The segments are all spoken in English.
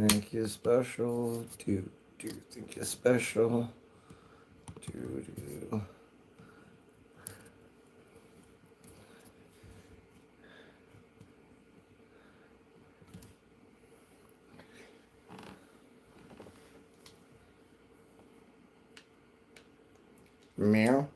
think you're special? Do you think you're special? Do. Meow.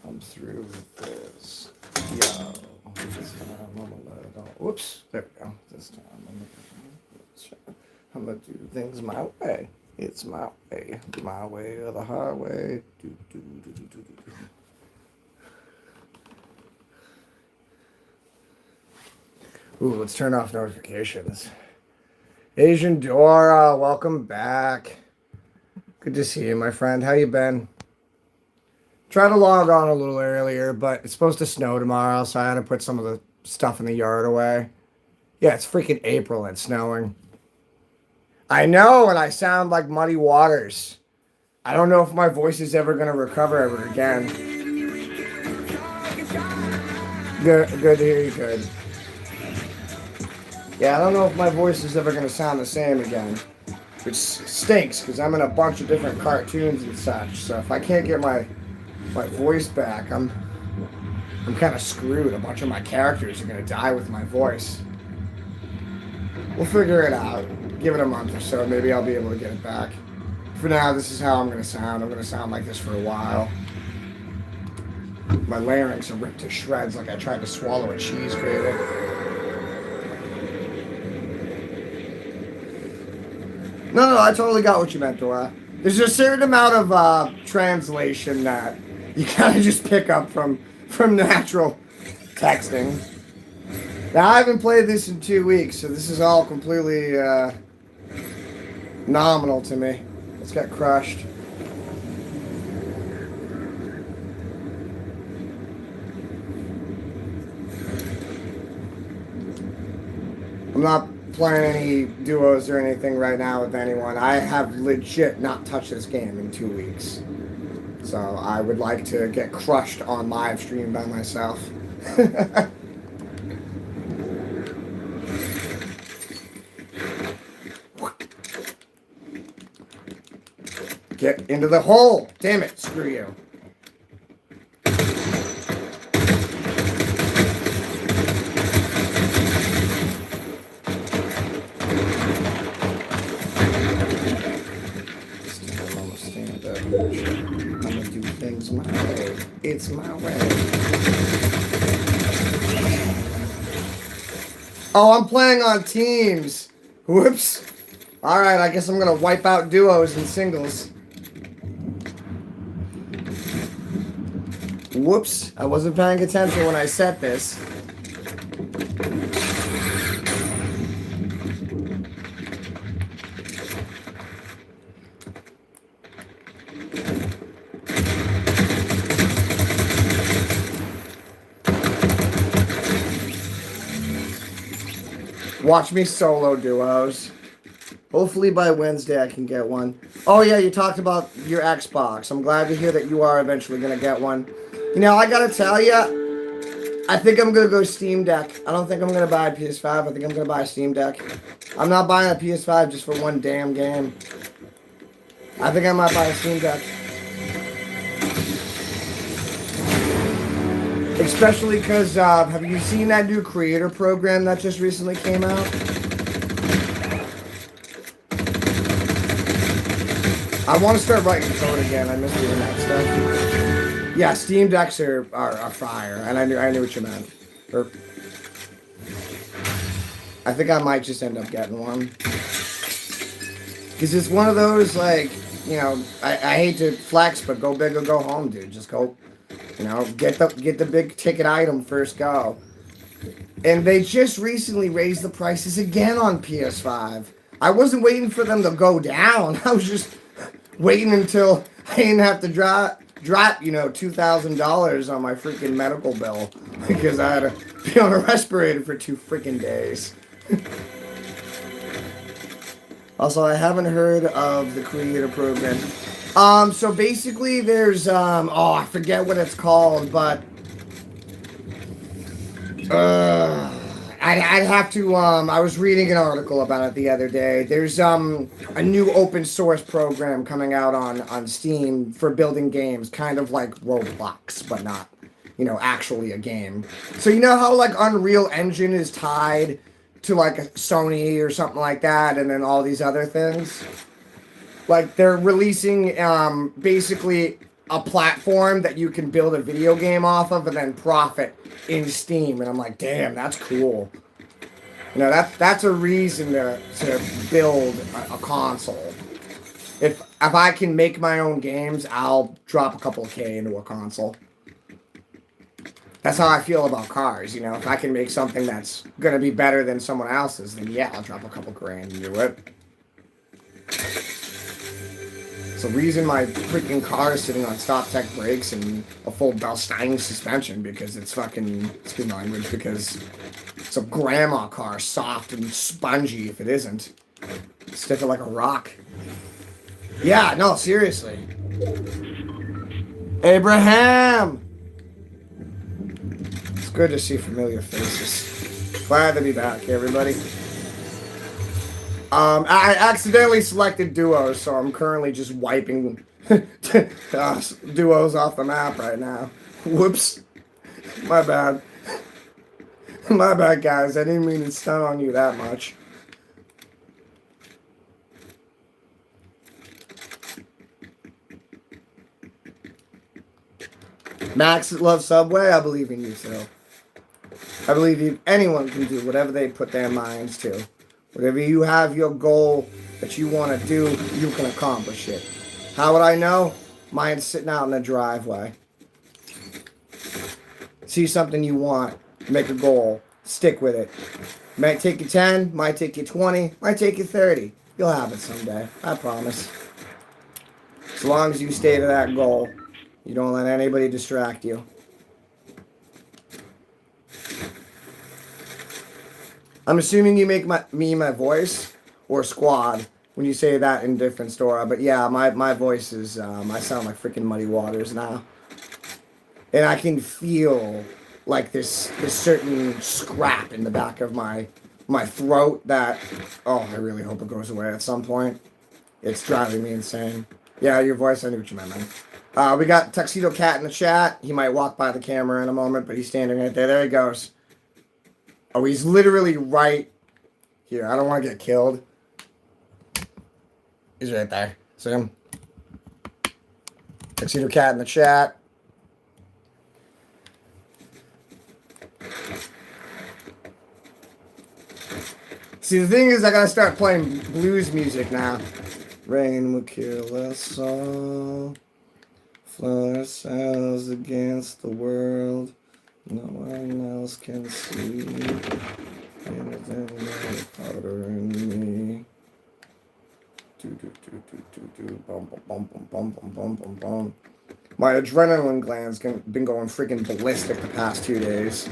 I'm through with this. Yo. This time I'm gonna let it all. Whoops. There we go. This time I'm gonna do things my way. It's my way. My way or the highway. Do. Ooh, let's turn off notifications. Asian Dora, welcome back. Good to see you, my friend. How you been? Tried to log on a little earlier, but it's supposed to snow tomorrow, so I had to put some of the stuff in the yard away. Yeah, it's freaking April and snowing. I know, and I sound like muddy waters. I don't know if my voice is ever going to recover ever again. Good to hear you good. Yeah, I don't know if my voice is ever going to sound the same again. Which stinks, because I'm in a bunch of different cartoons and such. So if I can't get my voice back, I'm kind of screwed. A bunch of my characters are going to die with my voice. We'll figure it out. Give it a month or so. Maybe I'll be able to get it back. For now, this is how I'm going to sound. I'm going to sound like this for a while. My larynx are ripped to shreds like I tried to swallow a cheese grater. No, I totally got what you meant, Dora. There's a certain amount of translation that you kind of just pick up from natural texting. Now, I haven't played this in 2 weeks, so this is all completely nominal to me. It's got crushed. I'm not playing any duos or anything right now with anyone. I have legit not touched this game in 2 weeks. So I would like to get crushed on live stream by myself. Get into the hole! Damn it, screw you. I'm gonna do things my way. It's my way. Oh, I'm playing on teams. Whoops. Alright, I guess I'm gonna wipe out duos and singles. Whoops, I wasn't paying attention when I set this. Watch me solo duos. Hopefully by Wednesday I can get one. Oh yeah, you talked about your Xbox. I'm glad to hear that you are eventually going to get one. You know, I got to tell you, I think I'm going to go Steam Deck. I don't think I'm going to buy a PS5. I think I'm going to buy a Steam Deck. I'm not buying a PS5 just for one damn game. I think I might buy a Steam Deck. Especially because, have you seen that new creator program that just recently came out? I want to start writing code again. I miss doing that stuff. Yeah, Steam Decks are fire, and I knew what you meant. I think I might just end up getting one. Because it's one of those, like, you know, I hate to flex, but go big or go home, dude. Just go, you know, get the big ticket item first go. And they just recently raised the prices again on PS5. I wasn't waiting for them to go down. I was just waiting until I didn't have to drop, you know, $2,000 on my freaking medical bill because I had to be on a respirator for 2 freaking days. Also, I haven't heard of the creator program. So basically there's, oh, I forget what it's called, but, uh, I'd have to, I was reading an article about it the other day. There's, a new open source program coming out on Steam for building games, kind of like Roblox, but not, actually a game. So you know how, like, Unreal Engine is tied to, like, a Sony or something like that, and then all these other things? Like, they're releasing, basically a platform that you can build a video game off of and then profit in Steam. And I'm like, damn, that's cool. That's a reason to build a console. If I can make my own games, I'll drop a couple of K into a console. That's how I feel about cars, If I can make something that's going to be better than someone else's, then yeah, I'll drop a couple grand into it. It's the reason my freaking car is sitting on stop tech brakes and a full Belstein suspension, because it's fucking, excuse my language, because it's a grandma car, soft and spongy if it isn't. Stiff it like a rock. Yeah, no, seriously. Abraham! It's good to see familiar faces. Glad to be back, everybody. I accidentally selected duos, so I'm currently just wiping duos off the map right now. Whoops. My bad. My bad, guys. I didn't mean to stun on you that much. Max loves Subway. I believe in you, too. I believe anyone can do whatever they put their minds to. Whatever you have your goal that you want to do, you can accomplish it. How would I know? Mine's sitting out in the driveway. See something you want, make a goal, stick with it. Might take you 10, might take you 20, might take you 30. You'll have it someday, I promise. As long as you stay to that goal, you don't let anybody distract you. I'm assuming you make my voice or squad when you say that in different store. But yeah, my voice is, I sound like freaking Muddy Waters now. And I can feel like this certain scrap in the back of my throat that, oh, I really hope it goes away at some point. It's driving me insane. Yeah, your voice, I knew what you meant, man. We got Tuxedo Cat in the chat. He might walk by the camera in a moment, but he's standing right there. There he goes. Oh, he's literally right here. I don't want to get killed. He's right there. See him? Tuxedo Cat in the chat. See, the thing is, I gotta start playing blues music now. Rain will kill us all. Flood ourselves against the world. No one else can see anything harder in me. My adrenaline glands been going freaking ballistic the past 2 days.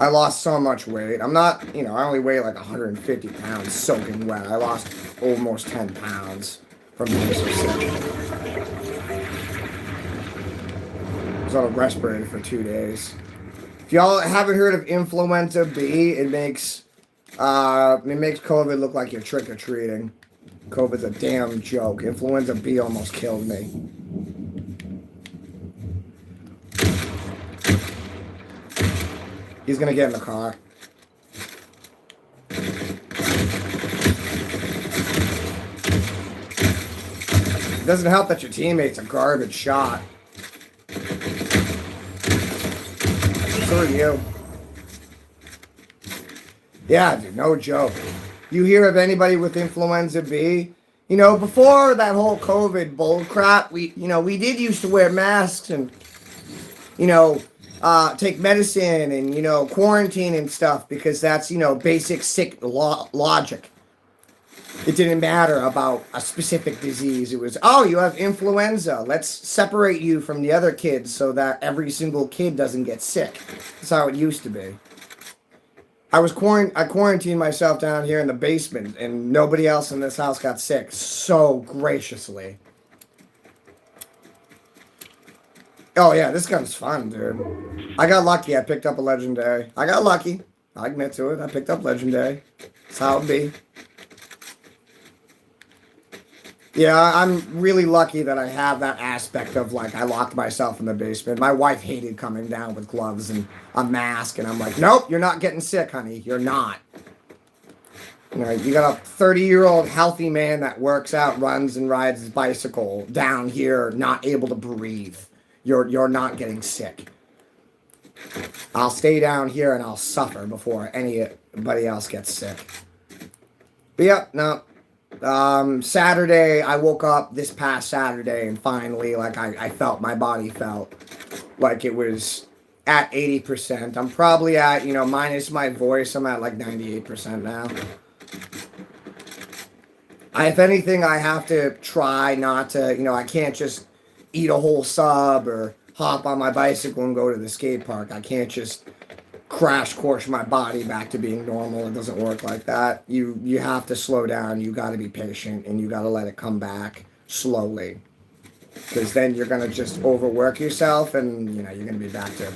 I lost so much weight. I'm not, I only weigh like 150 pounds soaking wet. I lost almost 10 pounds from being so sick. I was on a respirator for 2 days. If y'all haven't heard of influenza B, it makes COVID look like you're trick-or-treating. COVID's a damn joke. Influenza B almost killed me. He's gonna get in the car. It doesn't help that your teammate's a garbage shot. So are you. Yeah, dude, no joke. You hear of anybody with influenza B? Before that whole COVID bull crap, we did used to wear masks and, take medicine and, quarantine and stuff because that's, basic sick logic. It didn't matter about a specific disease. It was, oh, you have influenza. Let's separate you from the other kids so that every single kid doesn't get sick. That's how it used to be. I quarantined myself down here in the basement, and nobody else in this house got sick so graciously. Oh yeah, this gun's fun, dude. I got lucky. I picked up a legendary. I got lucky. I admit to it. I picked up legendary. That's how it be. Yeah, I'm really lucky that I have that aspect of, like, I locked myself in the basement. My wife hated coming down with gloves and a mask, and I'm like, nope, you're not getting sick, honey. You're not. You know, you got a 30-year-old healthy man that works out, runs, and rides his bicycle down here, not able to breathe. You're not getting sick. I'll stay down here and I'll suffer before anybody else gets sick. But yep, no. Saturday, I woke up this past Saturday and finally, like, I felt my body felt like it was at 80%. I'm probably at, minus my voice, I'm at like 98% now. If anything, I have to try not to, I can't just eat a whole sub or hop on my bicycle and go to the skate park. I can't just crash course my body back to being normal. It doesn't work like that. You have to slow down. You got to be patient, and you got to let it come back slowly. Because then you're going to just overwork yourself, and, you're going to be back to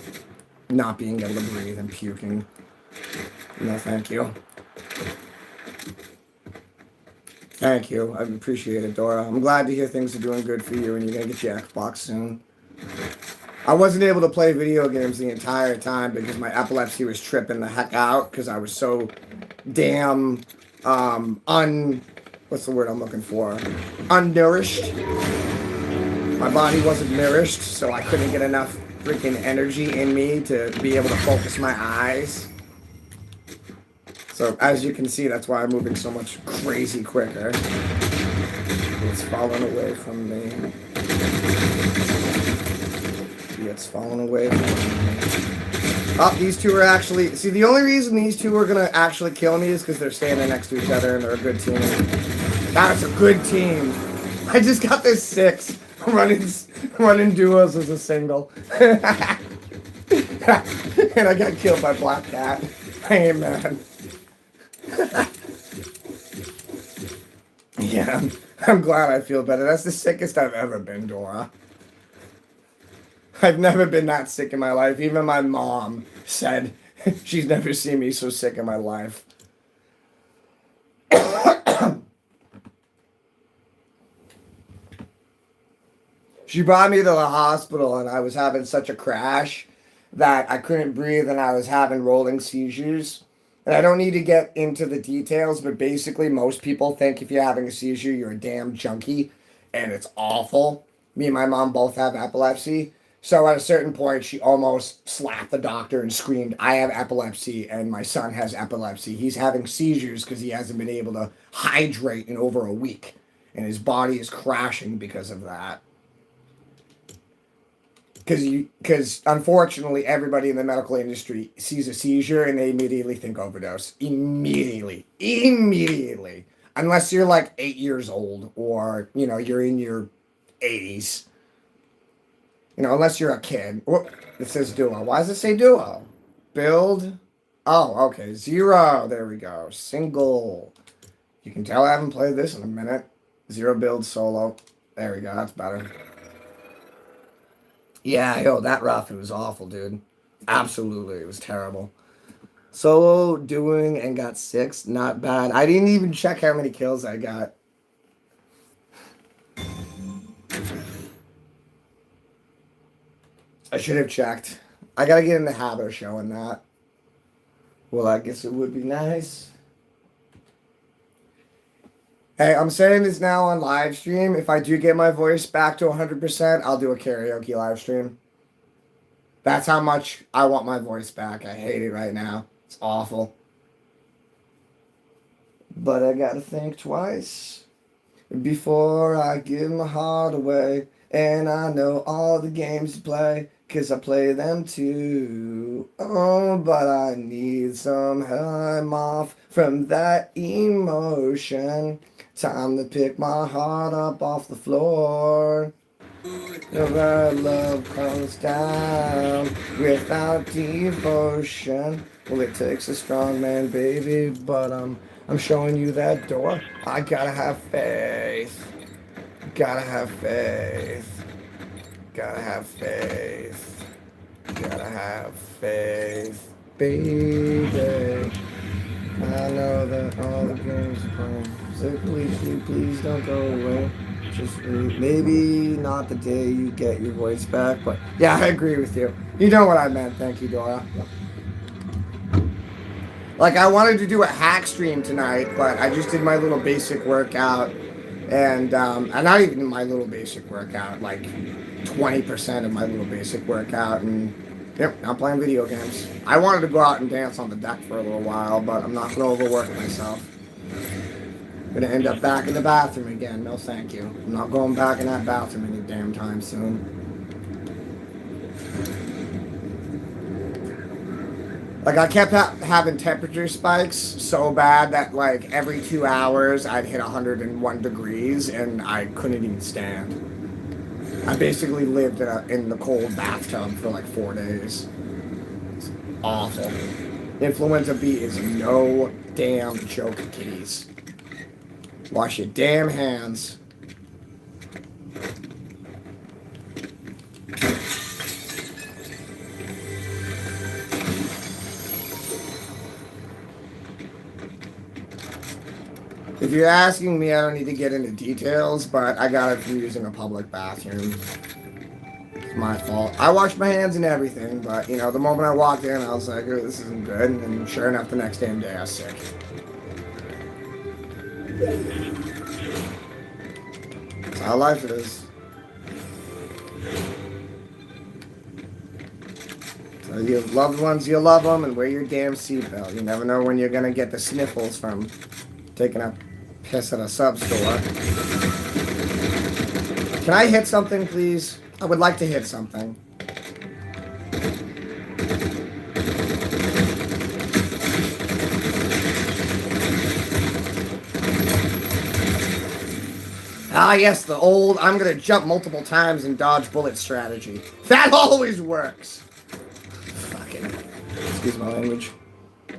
not being able to breathe and puking. No, thank you. Thank you. I appreciate it, Dora. I'm glad to hear things are doing good for you, and you're going to get your Xbox soon. I wasn't able to play video games the entire time because my epilepsy was tripping the heck out because I was so damn, what's the word I'm looking for? Unnourished. My body wasn't nourished, so I couldn't get enough freaking energy in me to be able to focus my eyes. So, as you can see, that's why I'm moving so much crazy quicker. It's falling away from me. It's falling away from me. Oh, these two are actually... See, the only reason these two are going to actually kill me is because they're standing next to each other and they're a good team. That's a good team. I just got this 6. Running duos as a single. And I got killed by Black Cat. I ain't mad. Yeah, I'm glad I feel better. That's the sickest I've ever been, Dora. I've never been that sick in my life. Even my mom said she's never seen me so sick in my life. She brought me to the hospital and I was having such a crash that I couldn't breathe and I was having rolling seizures. And I don't need to get into the details, but basically most people think if you're having a seizure, you're a damn junkie, and it's awful. Me and my mom both have epilepsy. So at a certain point, she almost slapped the doctor and screamed, I have epilepsy, and my son has epilepsy. He's having seizures because he hasn't been able to hydrate in over a week, and his body is crashing because of that. Because unfortunately, everybody in the medical industry sees a seizure and they immediately think overdose. Immediately. Unless you're like 8 years old or, you're in your 80s. Unless you're a kid. Whoop, it says duo. Why does it say duo? Build. Oh, okay. 0. There we go. Single. You can tell I haven't played this in a minute. 0 build solo. There we go. That's better. Yeah, that rough, it was awful, dude. Absolutely, it was terrible. Solo doing and got 6, not bad. I didn't even check how many kills I got. I should have checked. I gotta get in the habit of showing that. Well, I guess it would be nice. Hey, I'm saying this now on live stream. If I do get my voice back to 100%, I'll do a karaoke live stream. That's how much I want my voice back. I hate it right now. It's awful. But I gotta think twice before I give my heart away. And I know all the games to play, 'cause I play them too. Oh, but I need some time off from that emotion. Time to pick my heart up off the floor. The love comes down without devotion. Well, it takes a strong man, baby, but I'm showing you that door. I gotta have faith. Gotta have faith. Gotta have faith. Gotta have faith, baby. I know that all the games are playing. So please don't go away. Just maybe not the day you get your voice back, but yeah, I agree with you. You know what I meant. Thank you, Dora. Like, I wanted to do a hack stream tonight, but I just did my little basic workout, and not even my little basic workout, like 20% of my little basic workout, and yep, I'm playing video games. I wanted to go out and dance on the deck for a little while, but I'm not going to overwork myself. I'm going to end up back in the bathroom again. No, thank you. I'm not going back in that bathroom any damn time soon. Like, I kept having temperature spikes so bad that, like, every 2 hours I'd hit 101 degrees and I couldn't even stand. I basically lived in the cold bathtub for like 4 days. It's awful. Influenza B is no damn joke, kitties. Wash your damn hands. If you're asking me, I don't need to get into details, but I got it from using a public bathroom. It's my fault. I washed my hands and everything, but, you know, the moment I walked in, I was like, oh, this isn't good. And sure enough, the next damn day, I was sick. That's how life is. So you loved ones, you love them, and wear your damn seatbelt. You never know when you're going to get the sniffles from taking a piss at a sub store. Can I hit something, please? I would like to hit something. Ah, yes, the old I'm gonna jump multiple times and dodge bullet strategy. That always works! Fucking. Excuse my language.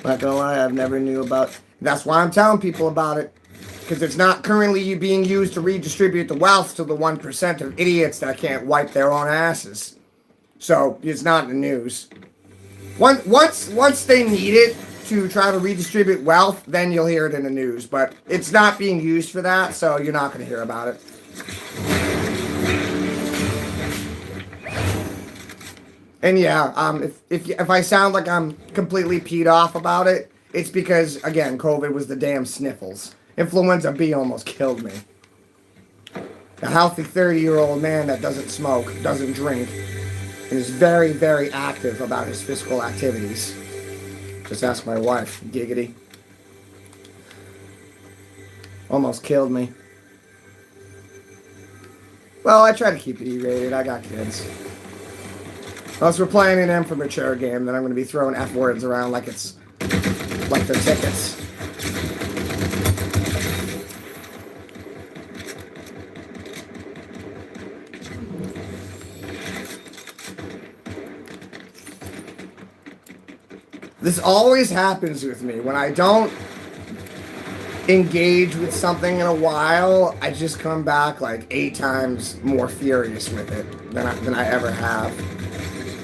Not gonna lie, I've never knew about. That's why I'm telling people about it. Because it's not currently being used to redistribute the wealth to the 1% of idiots that can't wipe their own asses. So, it's not in the news. Once they need it to try to redistribute wealth, then you'll hear it in the news. But it's not being used for that, so you're not going to hear about it. And yeah, if I sound like I'm completely peed off about it, it's because, again, COVID was the damn sniffles. Influenza B almost killed me. A healthy 30-year-old man that doesn't smoke, doesn't drink, and is very, very active about his physical activities. Just ask my wife, giggity. Almost killed me. Well, I try to keep it E-rated. I got kids. Unless we're playing an M for mature game, then I'm going to be throwing F words around like it's like they're tickets. This always happens with me. When I don't engage with something in a while, I just come back like 8 times more furious with it than I ever have.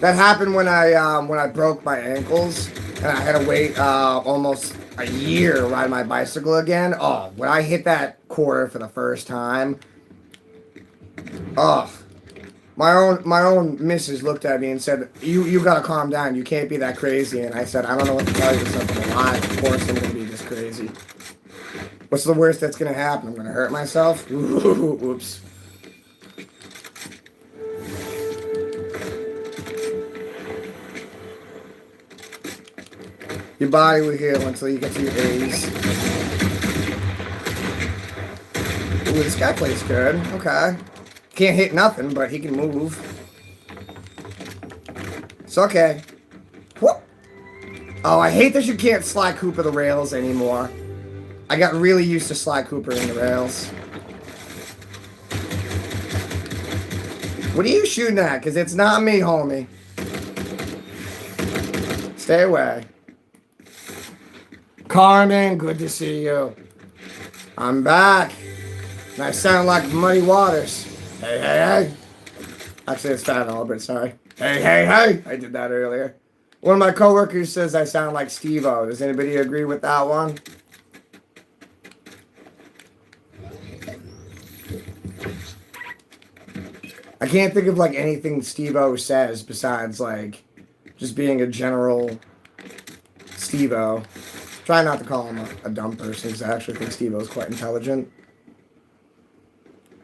That happened when I broke my ankles and I had to wait almost a year to ride my bicycle again. Oh, when I hit that quarter for the first time, oh, my own missus looked at me and said, "You gotta calm down. You can't be that crazy." And I said, "I don't know what to tell you. Something alive. Of course I'm gonna be this crazy. What's the worst that's gonna happen? I'm gonna hurt myself? Ooh, oops." Your body will heal until you get to your A's. Ooh, this guy plays good. Okay. Can't hit nothing, but he can move. It's okay. Whoop. Oh, I hate that you can't Sly Cooper the rails anymore. I got really used to Sly Cooper in the rails. What are you shooting at? Because it's not me, homie. Stay away. Carmen, good to see you. I'm back. And I sound like Muddy Waters. Hey, hey, hey. Actually, it's Fat Albert, sorry. Hey, hey, hey. I did that earlier. One of my coworkers says I sound like Steve-O. Does anybody agree with that one? I can't think of like anything Steve-O says besides like just being a general Steve-O. Try not to call him a dumb person because I actually think Steve-O is quite intelligent.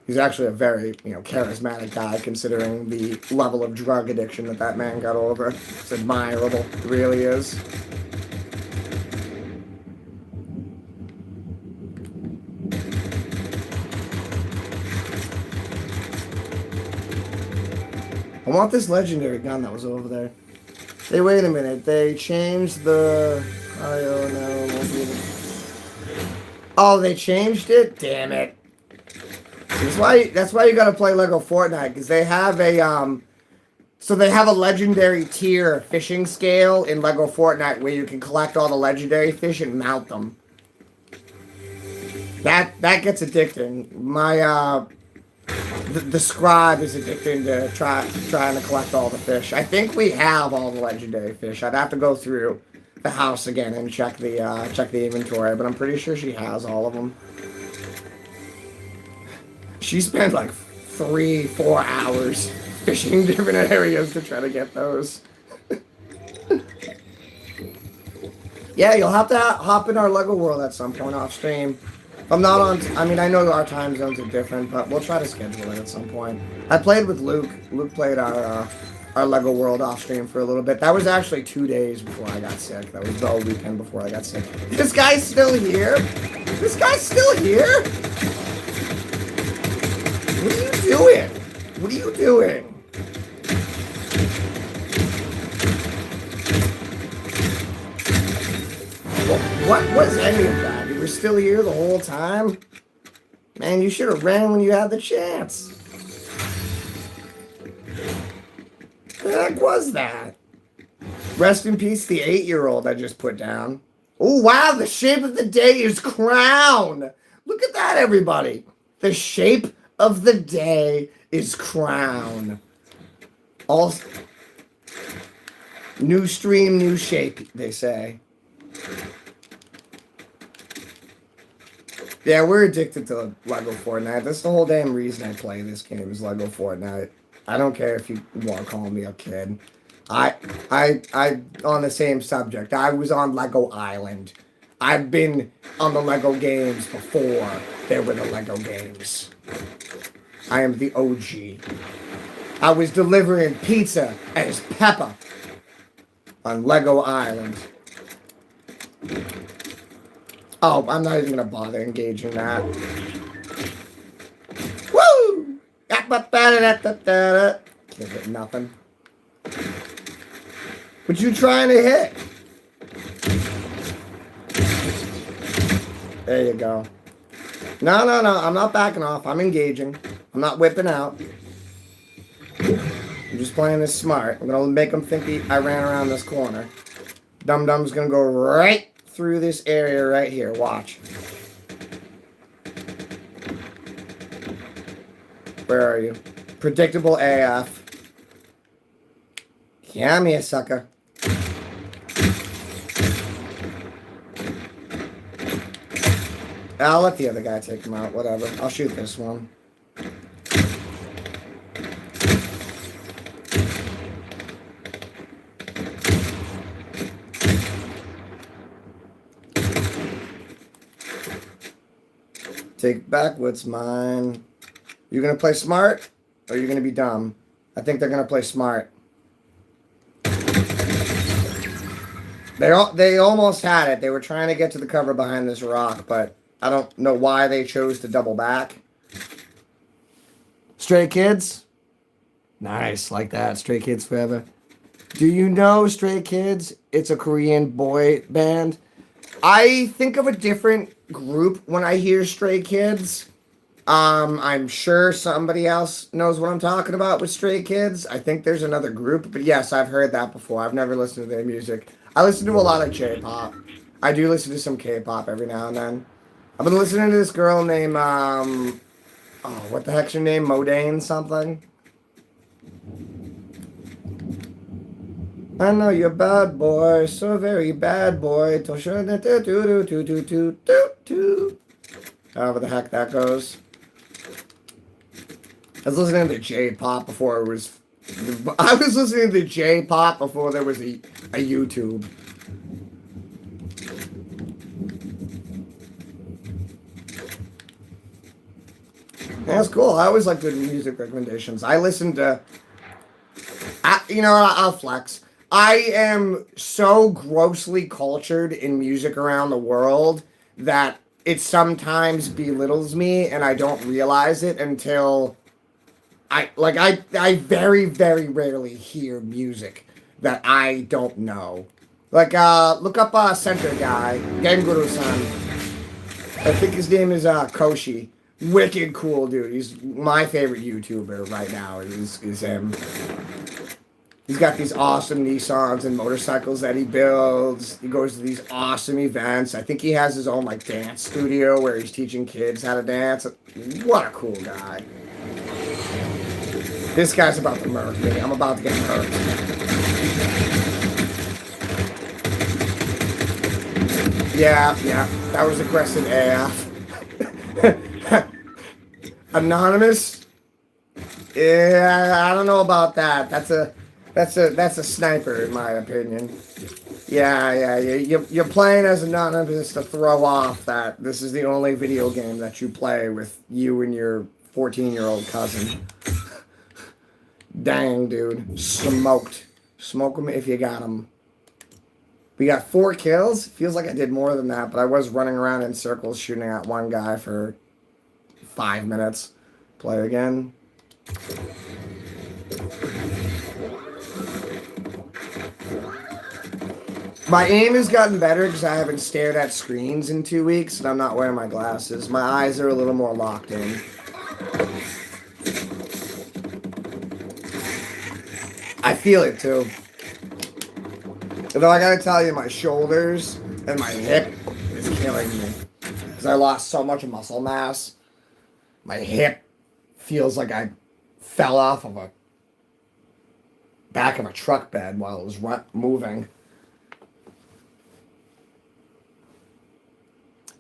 He's actually a very, charismatic guy considering the level of drug addiction that man got over. It's admirable. It really is. I want this legendary gun that was over there. Hey, wait a minute. They changed the... Oh, no. Oh, they changed it? Damn it. That's why you gotta play Lego Fortnite, because they have a, so they have a legendary tier fishing scale in Lego Fortnite where you can collect all the legendary fish and mount them. That gets addicting. My, the scribe is addicting to trying to collect all the fish. I think we have all the legendary fish. I'd have to go through the house again and check the inventory, but I'm pretty sure she has all of them. She spent like 3-4 hours fishing different areas to try to get those. Yeah, you'll have to hop in our Lego world at some point off stream. If I'm not on, I mean, I know our time zones are different, but we'll try to schedule it at some point. I played with Luke. Luke played our Lego world off stream for a little bit. That was actually 2 days before I got sick. That was the weekend before I got sick. This guy's still here? This guy's still here? What are you doing? What are you doing? What was any of that? You were still here the whole time? Man, you should have ran when you had the chance. What the heck was that? Rest in peace, the 8-year-old I just put down. Oh, wow, the shape of the day is crown. Look at that, everybody. The shape of the day is crown. All new stream, new shape, they say. Yeah, we're addicted to Lego Fortnite. That's the whole damn reason I play this game is Lego Fortnite. I don't care if you want to call me a kid. I on the same subject. I was on Lego Island. I've been on the Lego games before there were the Lego games. I am the OG. I was delivering pizza as Peppa on Lego Island. Oh, I'm not even gonna bother engaging that. Woo! Can't hit nothing. What you trying to hit? There you go. No. I'm not backing off. I'm engaging. I'm not whipping out. I'm just playing this smart. I'm gonna make them think I ran around this corner. Dum Dum's gonna go right through this area right here. Watch. Where are you? Predictable AF. Yeah, me a sucker. I'll let the other guy take him out. Whatever. I'll shoot this one. Take back what's mine. You gonna play smart or you gonna be dumb? I think they're gonna play smart. They almost had it. They were trying to get to the cover behind this rock, but I don't know why they chose to double back. Stray Kids? Nice, like that. Stray Kids forever. Do you know Stray Kids? It's a Korean boy band. I think of a different group when I hear Stray Kids. I'm sure somebody else knows what I'm talking about with Stray Kids. I think there's another group, but yes, I've heard that before. I've never listened to their music. I listen to a lot of J-pop. I do listen to some K-pop every now and then. I've been listening to this girl named oh, what the heck's her name? Modane something. I know you're a bad boy, so very bad boy. However the heck that goes. I was listening to J-pop before it was. I was listening to J-pop before there was a YouTube. That's cool. I always like good music recommendations. I listen to. I'll flex. I am so grossly cultured in music around the world that it sometimes belittles me, and I don't realize it until I very, very rarely hear music that I don't know. Like, look up Center Guy, Genguru-san. I think his name is Koshi. Wicked cool dude. He's my favorite YouTuber right now. Is him. He's got these awesome Nissans and motorcycles that he builds. He goes to these awesome events. I think he has his own dance studio where he's teaching kids how to dance. What a cool guy. This guy's about to murk me. I'm about to get murked. Yeah, that was aggressive AF. Anonymous? Yeah, I don't know about that. That's a sniper in my opinion. Yeah. You're playing as Anonymous to throw off that this is the only video game that you play with you and your 14-year-old cousin. Dang, dude. Smoked. Smoke them if you got them. We got 4 kills. Feels like I did more than that, but I was running around in circles shooting at one guy for 5 minutes. Play again. My aim has gotten better because I haven't stared at screens in 2 weeks and I'm not wearing my glasses. My eyes are a little more locked in. I feel it too. Although I gotta tell you, my shoulders and my hip is killing me. Because I lost so much muscle mass. My hip feels like I fell off of a back of a truck bed while it was moving.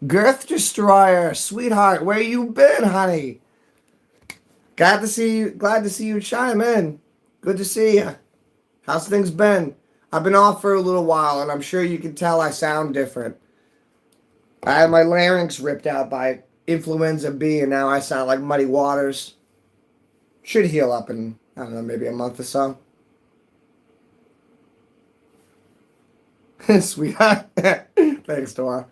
Girth Destroyer, sweetheart, where you been, honey? Glad to see you chime in. Good to see you. How's things been? I've been off for a little while, and I'm sure you can tell I sound different. I had my larynx ripped out by influenza B, and now I sound like Muddy Waters. Should heal up in, I don't know, maybe a month or so. Sweetheart. Thanks, Dora.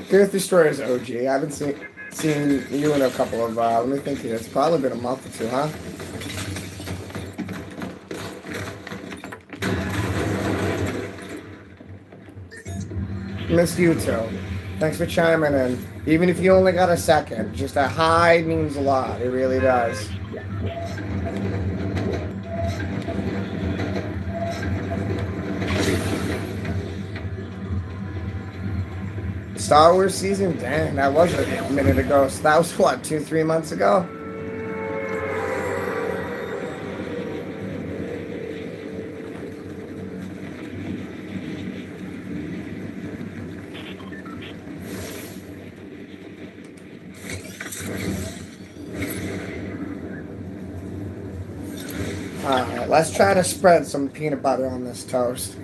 Girth Destroyer's OG. I haven't seen you in a couple of, let me think here. It's probably been a month or two, huh? Missed you too. Thanks for chiming in. Even if you only got a second, just a hi means a lot. It really does. Star Wars season? Dang, that was a minute ago. So that was what, 2-3 months ago? Alright, let's try to spread some peanut butter on this toast.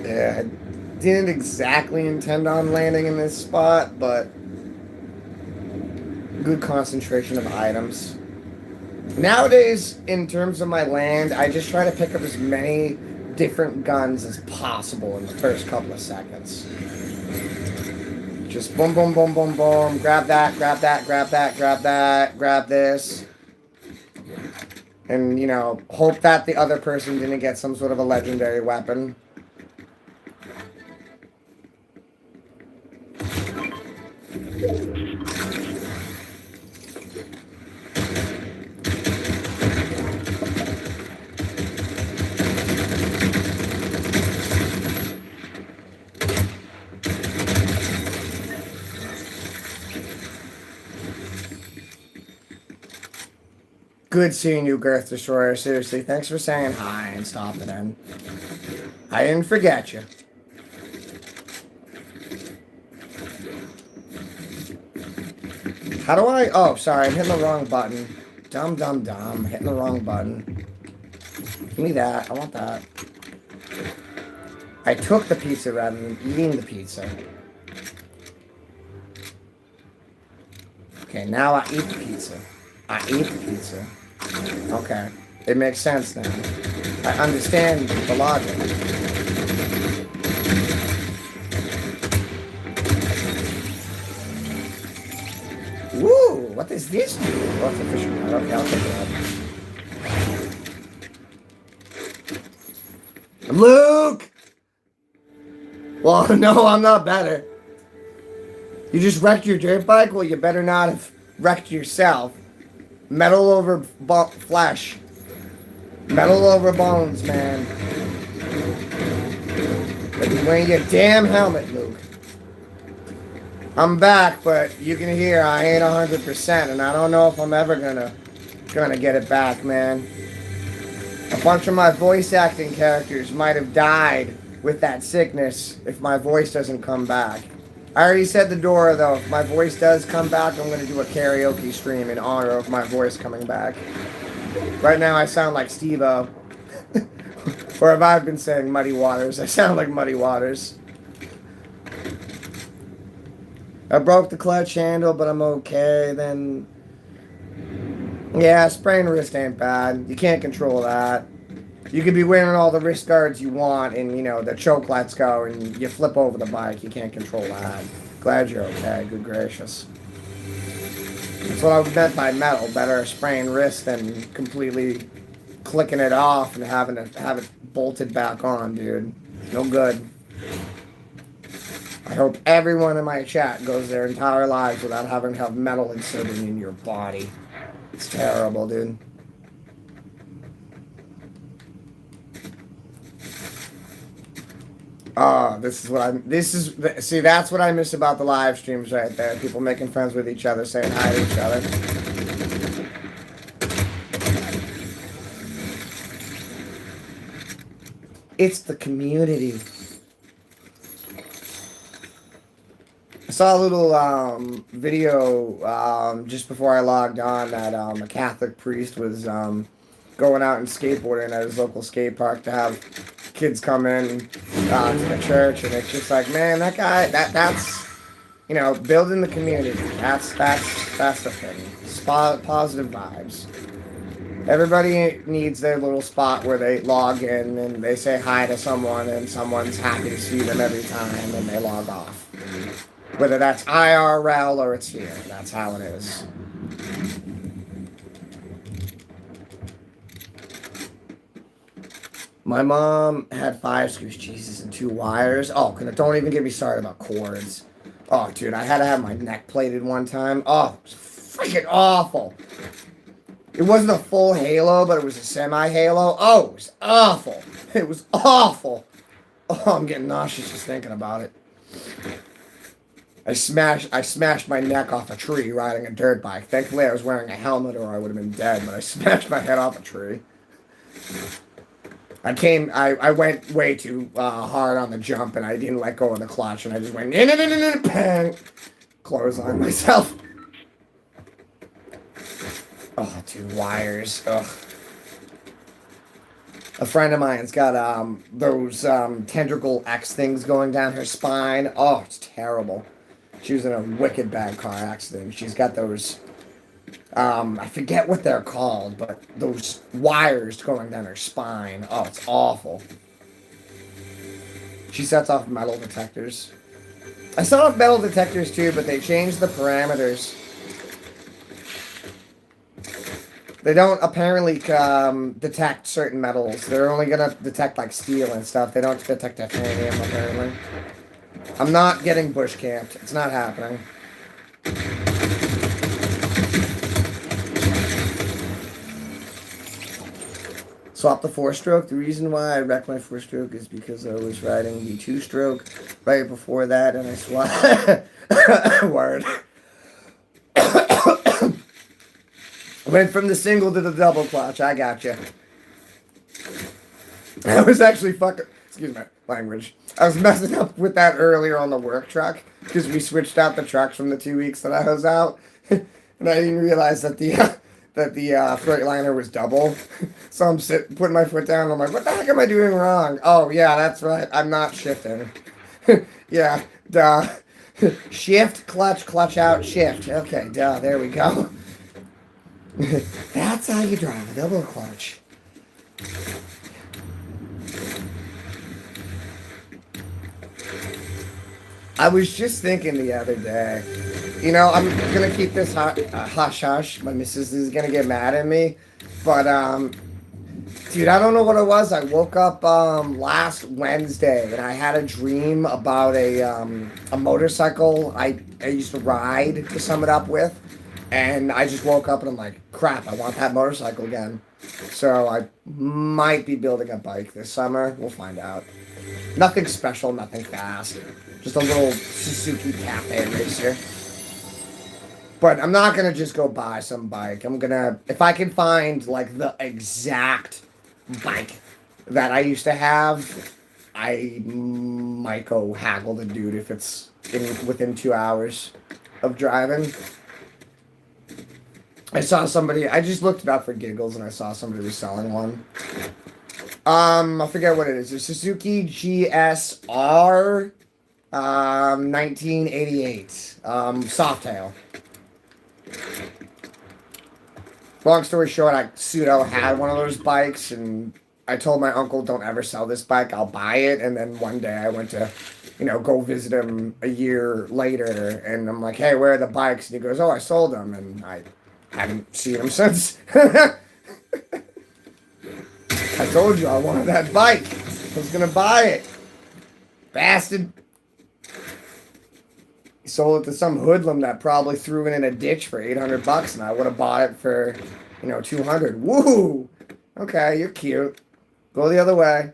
Yeah, I didn't exactly intend on landing in this spot, but good concentration of items. Nowadays, in terms of my land, I just try to pick up as many different guns as possible in the first couple of seconds. Just boom, boom, boom, boom, boom. Grab that, grab that, grab that, grab that, grab this. And, hope that the other person didn't get some sort of a legendary weapon. Good seeing you, Girth Destroyer. Seriously, thanks for saying hi and stopping in. I didn't forget you. How do I... Oh, sorry, I'm hitting the wrong button. Dumb. Hitting the wrong button. Give me that. I want that. I took the pizza rather than eating the pizza. Okay, now I eat the pizza. I ate the pizza. Okay. It makes sense now. I understand the logic. Woo! What is this? Oh, it's a fishing rod. Okay, I'll take it out. Luke! Well, no, I'm not better. You just wrecked your dirt bike? Well, you better not have wrecked yourself. Metal over flesh. Metal over bones, man. But you're wearing your damn helmet, Luke. I'm back, but you can hear I ain't 100%, and I don't know if I'm ever gonna get it back, man. A bunch of my voice acting characters might have died with that sickness if my voice doesn't come back. I already said the door, though. If my voice does come back, I'm going to do a karaoke stream in honor of my voice coming back. Right now, I sound like Steve-O. Or if I've been saying Muddy Waters, I sound like Muddy Waters. I broke the clutch handle, but I'm okay. Then, yeah, sprained wrist ain't bad. You can't control that. You could be wearing all the wrist guards you want and, you know, the choke lets go and you flip over the bike. You can't control that. Glad you're okay. Good gracious. That's what I meant by metal. Better a sprained wrist than completely clicking it off and having to have it bolted back on, dude. No good. I hope everyone in my chat goes their entire lives without having to have metal inserted in your body. It's terrible, dude. Oh, see, that's what I miss about the live streams right there. People making friends with each other, saying hi to each other. It's the community. I saw a little video just before I logged on that a Catholic priest was going out and skateboarding at his local skate park to have kids come in to the church, and it's just like, man, that guy, that's, you know, building the community. That's the thing. Positive vibes. Everybody needs their little spot where they log in and they say hi to someone, and someone's happy to see them every time, and they log off. Whether that's IRL or it's here, that's how it is. My mom had 5 screws, Jesus, and 2 wires. Oh, don't even get me started about cords. Oh, dude, I had to have my neck plated one time. Oh, it was freaking awful. It wasn't a full halo, but it was a semi-halo. Oh, it was awful. It was awful. Oh, I'm getting nauseous just thinking about it. I smashed my neck off a tree riding a dirt bike. Thankfully, I was wearing a helmet or I would have been dead, but I smashed my head off a tree. I went way too hard on the jump, and I didn't let go of the clutch, and I just went, bang, clothesline myself. Oh, 2 wires. Ugh. A friend of mine's got those tentacle X things going down her spine. Oh, it's terrible. She was in a wicked bad car accident. She's got those, I forget what they're called, but those wires going down her spine. Oh, it's awful. She sets off metal detectors. I set off metal detectors too, but they changed the parameters. They don't apparently detect certain metals. They're only going to detect like steel and stuff. They don't detect titanium, apparently. I'm not getting bush camped. It's not happening. Swap the 4-stroke. The reason why I wrecked my 4-stroke is because I was riding the 2-stroke right before that, and I swapped. Word. Went from the single to the double clutch. I got you. I was actually fucking. Excuse my language. I was messing up with that earlier on the work truck because we switched out the trucks from the 2 weeks that I was out, and I didn't realize that the Freightliner was double. So I'm putting my foot down. And I'm like, what the heck am I doing wrong? Oh yeah, that's right. I'm not shifting. Yeah, duh. Shift, clutch, clutch out, shift. Okay, duh. There we go. That's how you drive a double clutch. I was just thinking the other day, you know, I'm gonna keep this hush hush. My missus is gonna get mad at me, but dude, I don't know what it was. I woke up last Wednesday and I had a dream about a motorcycle I used to ride, to sum it up with, and I just woke up and I'm like, crap, I want that motorcycle again. So I might be building a bike this summer. We'll find out. Nothing special, nothing fast. Just a little Suzuki Cafe racer. But I'm not going to just go buy some bike. I'm going to, if I can find like the exact bike that I used to have, I might go haggle the dude if it's within 2 hours of driving. I saw somebody, I just looked it up for giggles and I saw somebody was selling one. I forget what it is. A Suzuki GSR 1988 Softail. Long story short, I pseudo had one of those bikes and I told my uncle, don't ever sell this bike, I'll buy it. And then one day I went to, you know, go visit him a year later and I'm like, hey, where are the bikes? And he goes, oh, I sold them. And I haven't seen him since. I told you I wanted that bike. I was going to buy it. Bastard. He sold it to some hoodlum that probably threw it in a ditch for $800 and I would have bought it for, you know, $200. Woo! Okay, you're cute. Go the other way.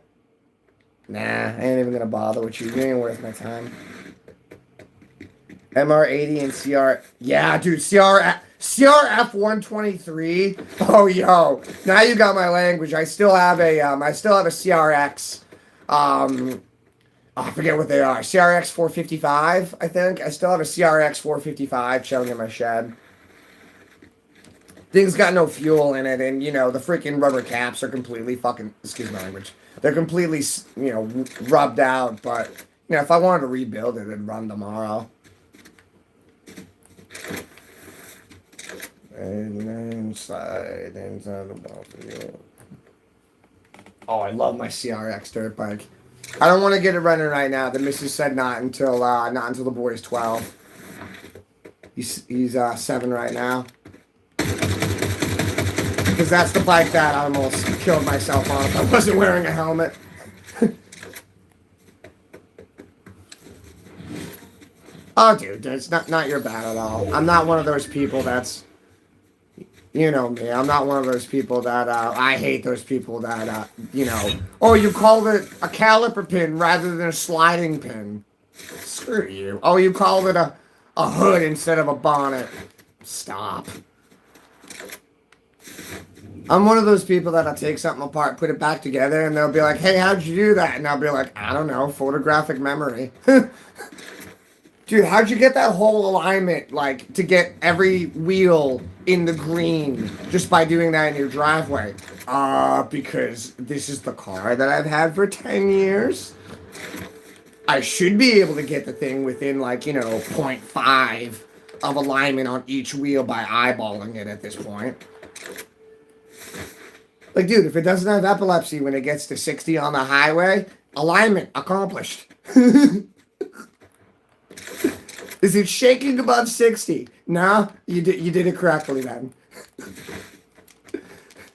Nah, I ain't even going to bother with you. You ain't worth my time. MR80 and CR. Yeah, dude, CRF 123. Oh, yo. Now you got my language. I still have a CRX. I forget what they are. CRX 455, I think. I still have a CRX 455 chilling in my shed. Thing's got no fuel in it, and, you know, the freaking rubber caps are completely fucking, excuse my language, they're completely, you know, rubbed out, but, you know, if I wanted to rebuild it, it'd run tomorrow. Inside the ball. Oh, I love my CRX dirt bike. I don't want to get it running right now. The missus said not until the boy's 12. He's 7 right now. Because that's the bike that I almost killed myself on if I wasn't wearing a helmet. Oh, dude, it's not your bad at all. I'm not one of those people that's, you know me, I'm not one of those people that, I hate those people that, you know, oh, you called it a caliper pin rather than a sliding pin. Screw you. Oh, you called it a hood instead of a bonnet. Stop. I'm one of those people that'll take something apart, put it back together, and they'll be like, hey, how'd you do that? And I'll be like, I don't know, photographic memory. Dude, how'd you get that whole alignment, like, to get every wheel in the green just by doing that in your driveway? Because this is the car that I've had for 10 years. I should be able to get the thing within, like, you know, 0.5 of alignment on each wheel by eyeballing it at this point. Like, dude, if it doesn't have epilepsy when it gets to 60 on the highway, alignment accomplished. Is it shaking above 60? No, you did it correctly then.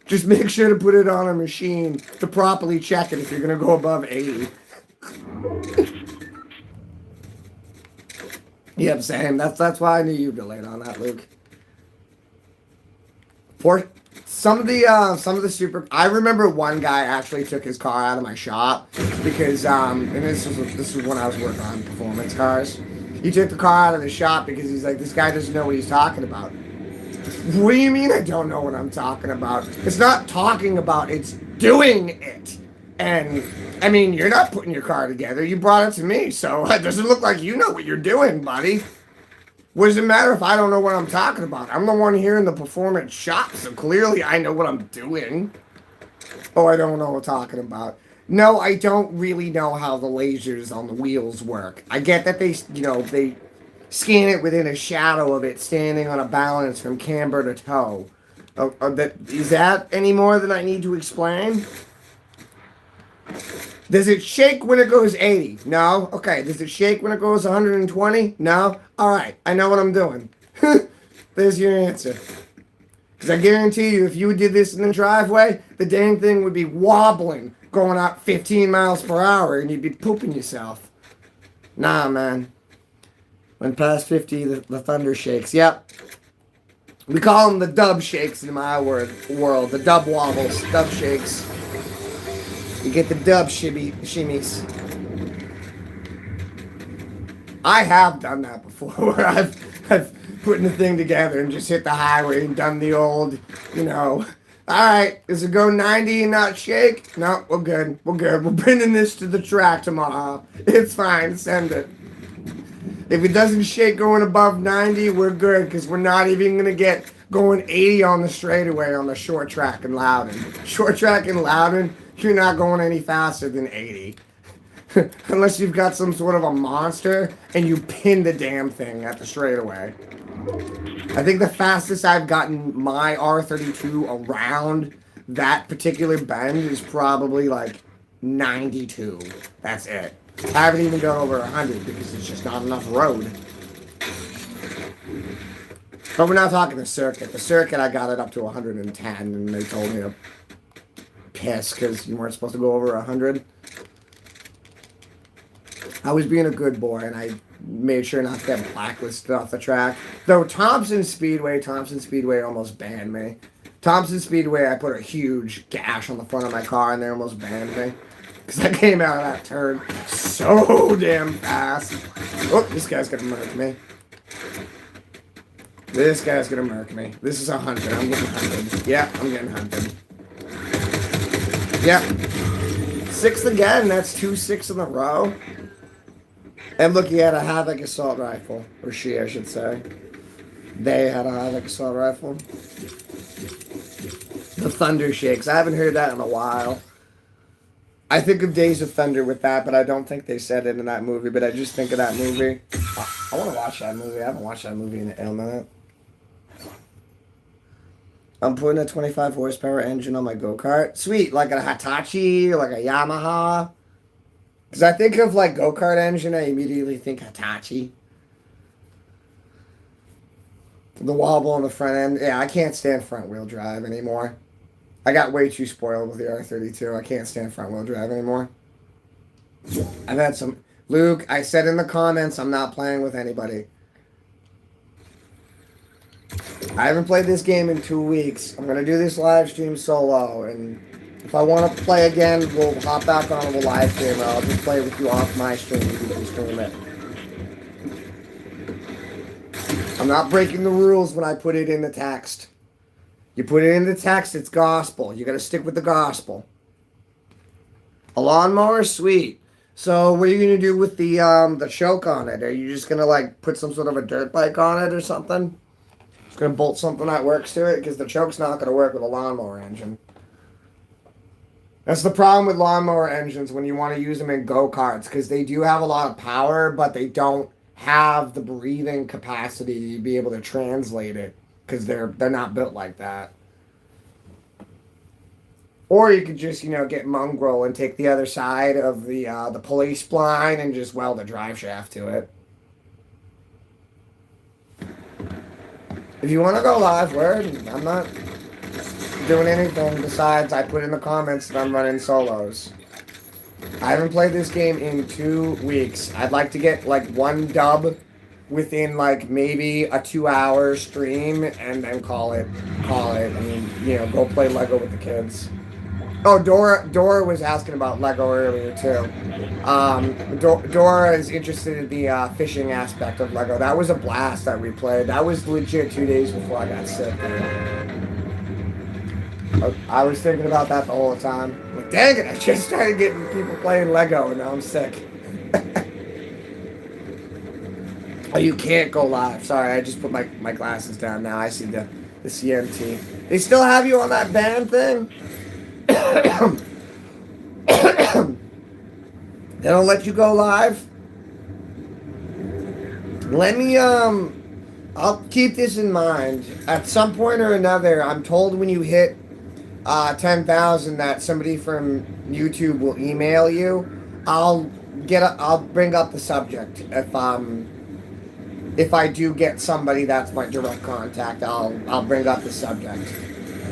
Just make sure to put it on a machine to properly check it if you're going to go above 80. Yep, same. That's why I knew you'd relate on that, Luke. For some of the super, I remember one guy actually took his car out of my shop because and this was when I was working on performance cars. He took the car out of the shop because he's like, this guy doesn't know what he's talking about. What do you mean I don't know what I'm talking about? It's not talking about, it's doing it. And I mean, you're not putting your car together. You brought it to me, so it doesn't look like you know what you're doing, buddy. What does it matter if I don't know what I'm talking about? I'm the one here in the performance shop, so clearly I know what I'm doing. Oh, I don't know what I'm talking about. No, I don't really know how the lasers on the wheels work. I get that they scan it within a shadow of it standing on a balance from camber to toe. Is that any more than I need to explain? Does it shake when it goes 80? No. Okay. Does it shake when it goes 120? No. All right. I know what I'm doing. There's your answer. Because I guarantee you, if you did this in the driveway, the dang thing would be wobbling, going out 15 miles per hour, and you'd be pooping yourself. Nah, man. When past 50, the thunder shakes. Yep. We call them the dub shakes in my world. The dub wobbles. Dub shakes. You get the dub shimmies. I have done that before, where I've put the thing together and just hit the highway and done the old, alright, does it go 90 and not shake? No, we're good. We're bringing this to the track tomorrow. It's fine, send it. If it doesn't shake going above 90, we're good, because we're not even going to get going 80 on the straightaway on the short track in Loudon. Short track in Loudon, you're not going any faster than 80. Unless you've got some sort of a monster and you pin the damn thing at the straightaway. I think the fastest I've gotten my R32 around that particular bend is probably like 92. That's it. I haven't even gone over 100 because it's just not enough road. But we're not talking the circuit. The circuit, I got it up to 110 and they told me to piss because you weren't supposed to go over 100. I was being a good boy and I made sure not to get blacklisted off the track. Though Thompson Speedway almost banned me. Thompson Speedway, I put a huge gash on the front of my car and they almost banned me. Because I came out of that turn so damn fast. Oh, this guy's going to murk me. This guy's going to murk me. This is 100. I'm getting hunted. Yeah, I'm getting hunted. Yeah. 6th again. That's 2-6 in a row. And look, he had a Havoc assault rifle. Or she, I should say. They had a Havoc assault rifle. The Thunder Shakes. I haven't heard that in a while. I think of Days of Thunder with that, but I don't think they said it in that movie. But I just think of that movie. I want to watch that movie. I haven't watched that movie in a minute. I'm putting a 25 horsepower engine on my go-kart. Sweet, like a Hitachi, like a Yamaha. Because I think of like go-kart engine, I immediately think Hitachi. The wobble on the front end. Yeah, I can't stand front-wheel drive anymore. I got way too spoiled with the R32. I can't stand front-wheel drive anymore. I've had some... Luke, I said in the comments, I'm not playing with anybody. I haven't played this game in 2 weeks. I'm going to do this live stream solo, and if I want to play again, we'll hop back on and we'll live stream, or I'll just play with you off my stream. You can stream it. I'm not breaking the rules when I put it in the text. You put it in the text, it's gospel. You got to stick with the gospel. A lawnmower, sweet. So what are you going to do with the choke on it? Are you just going to like put some sort of a dirt bike on it or something? Just going to bolt something that works to it? Because the choke's not going to work with a lawnmower engine. That's the problem with lawnmower engines when you want to use them in go-karts. Because they do have a lot of power, but they don't have the breathing capacity to be able to translate it. Because they're not built like that. Or you could just, get mongrel and take the other side of the pulley spline and just weld a drive shaft to it. If you want to go live, word, I'm not doing anything besides I put in the comments that I'm running solos. I haven't played this game in 2 weeks. I'd like to get like one dub within like maybe a 2-hour stream and then call it. And go play Lego with the kids. Oh, Dora was asking about Lego earlier too. Dora is interested in the fishing aspect of Lego. That was a blast that we played. That was legit 2 days before I got sick. I was thinking about that the whole time. Like, dang it, I just started getting people playing Lego and now I'm sick. Oh, you can't go live. Sorry, I just put my glasses down now. I see the CMT. They still have you on that band thing? They don't let you go live? Let me, I'll keep this in mind. At some point or another, I'm told when you hit 10,000 that somebody from YouTube will email you. I'll bring up the subject if I do get somebody that's my direct contact. I'll bring up the subject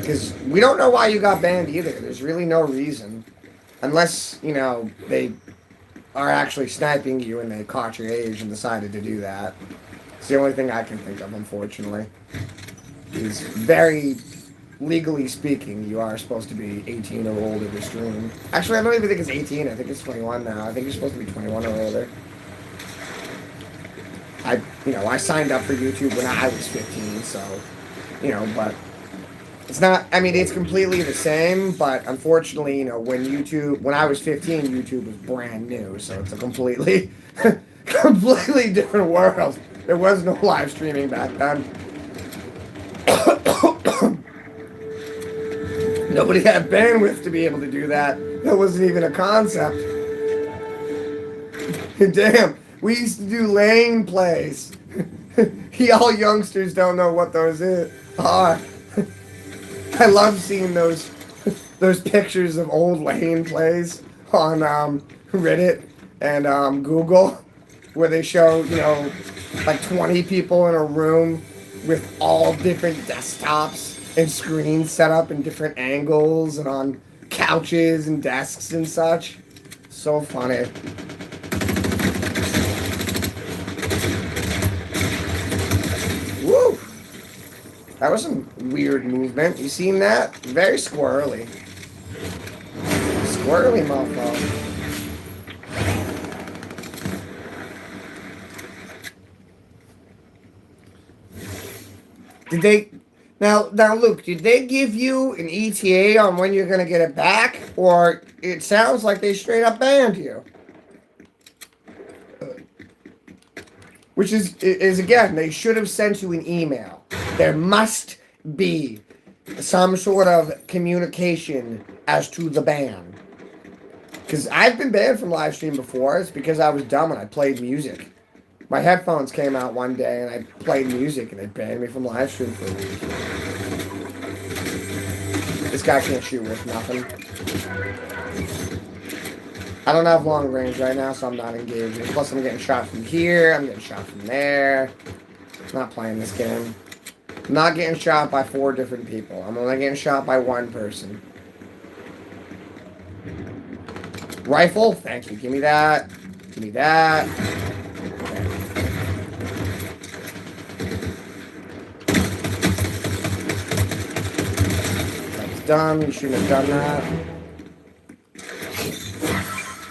because we don't know why you got banned either. There's really no reason, unless they are actually sniping you and they caught your age and decided to do that. It's the only thing I can think of, unfortunately. Is very legally speaking, you are supposed to be 18 or older to stream. Actually, I don't even think it's 18. I think it's 21 now. I think you're supposed to be 21 or older. I signed up for YouTube when I was 15, so, but it's not, it's completely the same, but unfortunately, when I was 15, YouTube was brand new, so it's a completely different world. There was no live streaming back then. Nobody had bandwidth to be able to do that. That wasn't even a concept. Damn, we used to do lane plays. Y'all youngsters don't know what those are. I love seeing those pictures of old lane plays on Reddit and Google, where they show like 20 people in a room with all different desktops and screens set up in different angles and on couches and desks and such. So funny. Woo! That was some weird movement. You seen that? Very squirrely. Squirrely mofo. Did they... Now, Luke, did they give you an ETA on when you're going to get it back? Or it sounds like they straight up banned you. Which is again, they should have sent you an email. There must be some sort of communication as to the ban. Because I've been banned from live stream before. It's because I was dumb and I played music. My headphones came out one day and I played music and it banned me from live stream for a week. This guy can't shoot with nothing. I don't have long range right now, so I'm not engaging. Plus, I'm getting shot from here. I'm getting shot from there. I'm not playing this game. I'm not getting shot by 4 different people. I'm only getting shot by 1 person. Rifle? Thank you. Give me that. Give me that. That's dumb. You shouldn't have done that.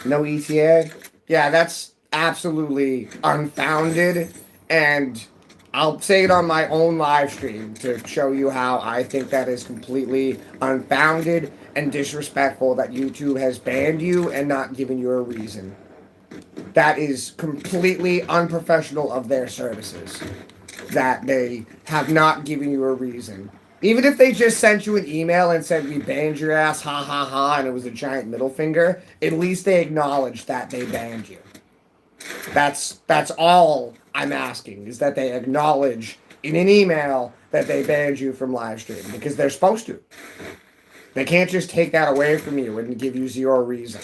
No ETA? Yeah, that's absolutely unfounded, and I'll say it on my own live stream to show you how I think that is completely unfounded and disrespectful that YouTube has banned you and not given you a reason. That is completely unprofessional of their services, that they have not given you a reason. Even if they just sent you an email and said, we banned your ass, ha ha ha, and it was a giant middle finger, at least they acknowledged that they banned you. That's all I'm asking, is that they acknowledge in an email that they banned you from live stream, because they're supposed to. They can't just take that away from you and give you 0 reason.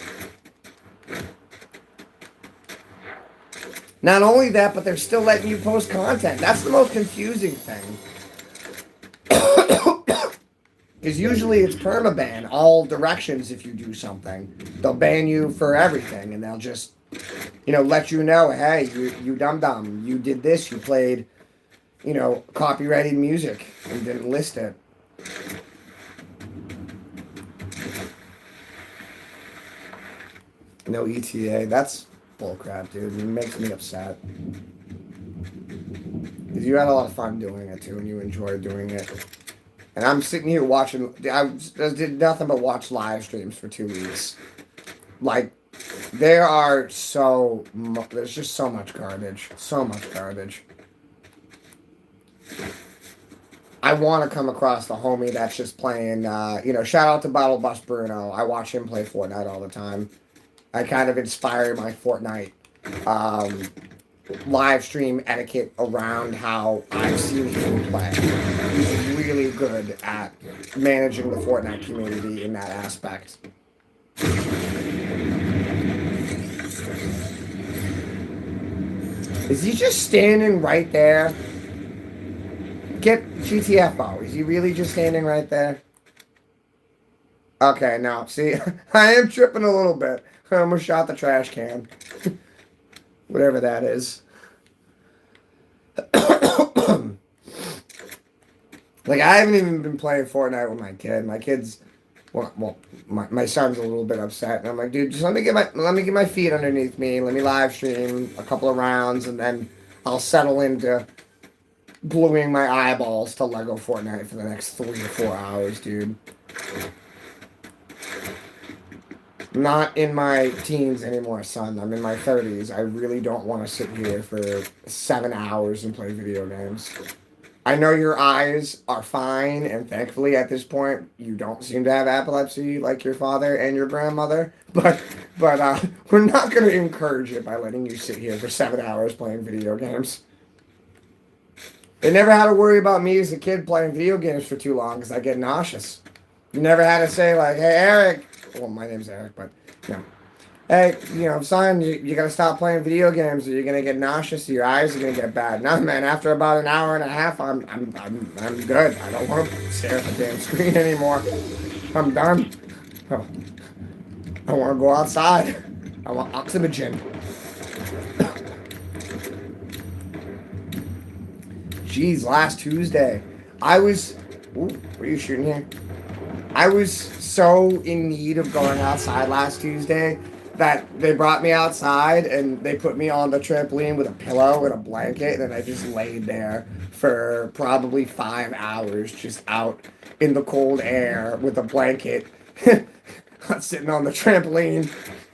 Not only that, but they're still letting you post content. That's the most confusing thing. Because usually it's permaban, all directions if you do something. They'll ban you for everything, and they'll just, let you know, hey, you dum-dum, you did this, you played, copyrighted music and didn't list it. No ETA. That's bullcrap, dude. It makes me upset. Because you had a lot of fun doing it, too, and you enjoyed doing it. And I'm sitting here watching. I did nothing but watch live streams for 2 weeks. Like, there's just so much garbage. So much garbage. I want to come across the homie that's just playing, shout out to Bottle Bus Bruno. I watch him play Fortnite all the time. I kind of inspire my Fortnite live stream etiquette around how I've seen him play. He's really good at managing the Fortnite community in that aspect. Is he just standing right there? Get GTFO. Is he really just standing right there? Okay, now, see, I am tripping a little bit. I almost shot the trash can. Whatever that is. Like, I haven't even been playing Fortnite with my kid. My kid's, my son's a little bit upset. And I'm like, dude, just let me get my feet underneath me. Let me live stream a couple of rounds, and then I'll settle into gluing my eyeballs to Lego Fortnite for the next 3 or 4 hours, dude. Not in my teens anymore, son. I'm in my 30s. I really don't want to sit here for 7 hours and play video games. I know your eyes are fine, and thankfully at this point you don't seem to have epilepsy like your father and your grandmother. But we're not going to encourage it by letting you sit here for 7 hours playing video games. They never had to worry about me as a kid playing video games for too long because I get nauseous. You never had to say like, hey Eric. Well, my name's Eric, but hey, son, you gotta stop playing video games, or you're gonna get nauseous. Your eyes are gonna get bad. No, man. After about an hour and a half, I'm good. I don't want to stare at the damn screen anymore. I'm done. Oh, I want to go outside. I want oxygen. Jeez, last Tuesday, I was. Ooh, what are you shooting here? I was so in need of going outside last Tuesday that they brought me outside and they put me on the trampoline with a pillow and a blanket, and I just laid there for probably 5 hours just out in the cold air with a blanket sitting on the trampoline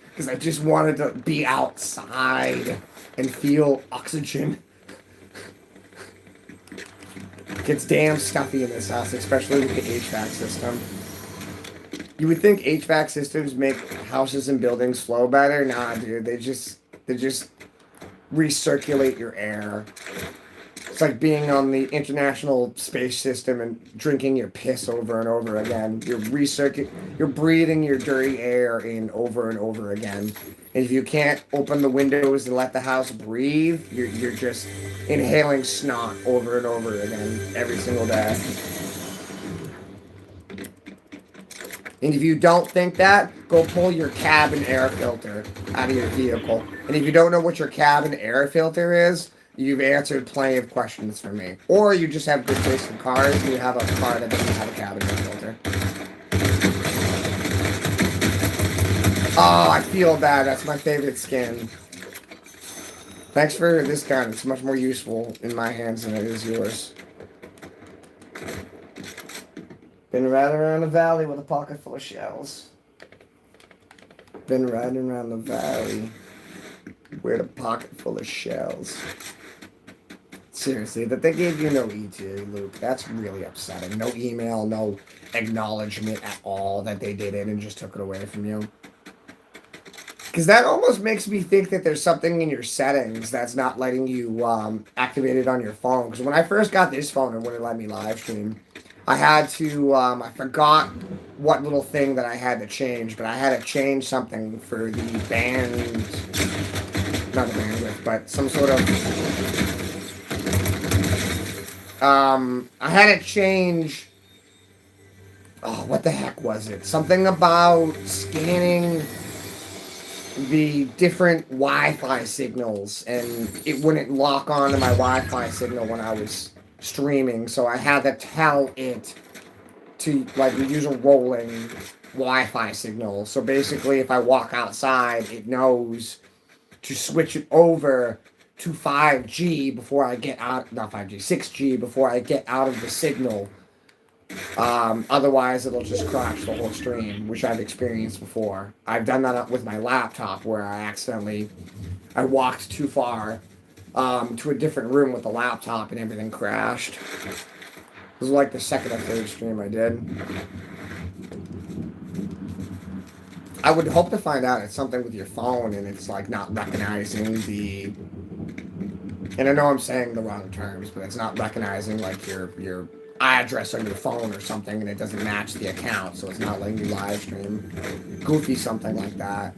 because I just wanted to be outside and feel oxygen. It gets damn stuffy in this house, especially with the HVAC system. You would think HVAC systems make houses and buildings flow better. Nah, dude, they just recirculate your air. It's like being on the International Space System and drinking your piss over and over again. You're breathing your dirty air in over and over again. And if you can't open the windows and let the house breathe, you're just inhaling snot over and over again every single day. And if you don't think that, go pull your cabin air filter out of your vehicle. And if you don't know what your cabin air filter is, you've answered plenty of questions for me. Or you just have good taste in cars and you have a car that doesn't have a cabin air filter. Oh, I feel bad. That's my favorite skin. Thanks for this gun. It's much more useful in my hands than it is yours. Been riding around the valley with a pocket full of shells. Been riding around the valley with a pocket full of shells. Seriously, that they gave you no ETA, Luke. That's really upsetting. No email, no acknowledgement at all that they did it and just took it away from you. Because that almost makes me think that there's something in your settings that's not letting you activate it on your phone. Because when I first got this phone, it wouldn't let me live stream. I had to, I forgot what little thing that I had to change, but I had to change something for the band, not the bandwidth, but some sort of, I had to change, what the heck was it? Something about scanning, the different Wi-Fi signals, and it wouldn't lock onto my Wi-Fi signal when I was streaming, so I had to tell it to like use a rolling Wi-Fi signal. So basically, if I walk outside, it knows to switch it over to 5G before I get out, not 5G, 6G before I get out of the signal. Otherwise, it'll just crash the whole stream, which I've experienced before. I've done that with my laptop where I walked too far to a different room with the laptop and everything crashed. This was like the second or third stream I did. I would hope to find out it's something with your phone and it's like not recognizing the... And I know I'm saying the wrong terms, but it's not recognizing like your address on your phone or something, and it doesn't match the account, so it's not letting you live stream. Goofy something like that.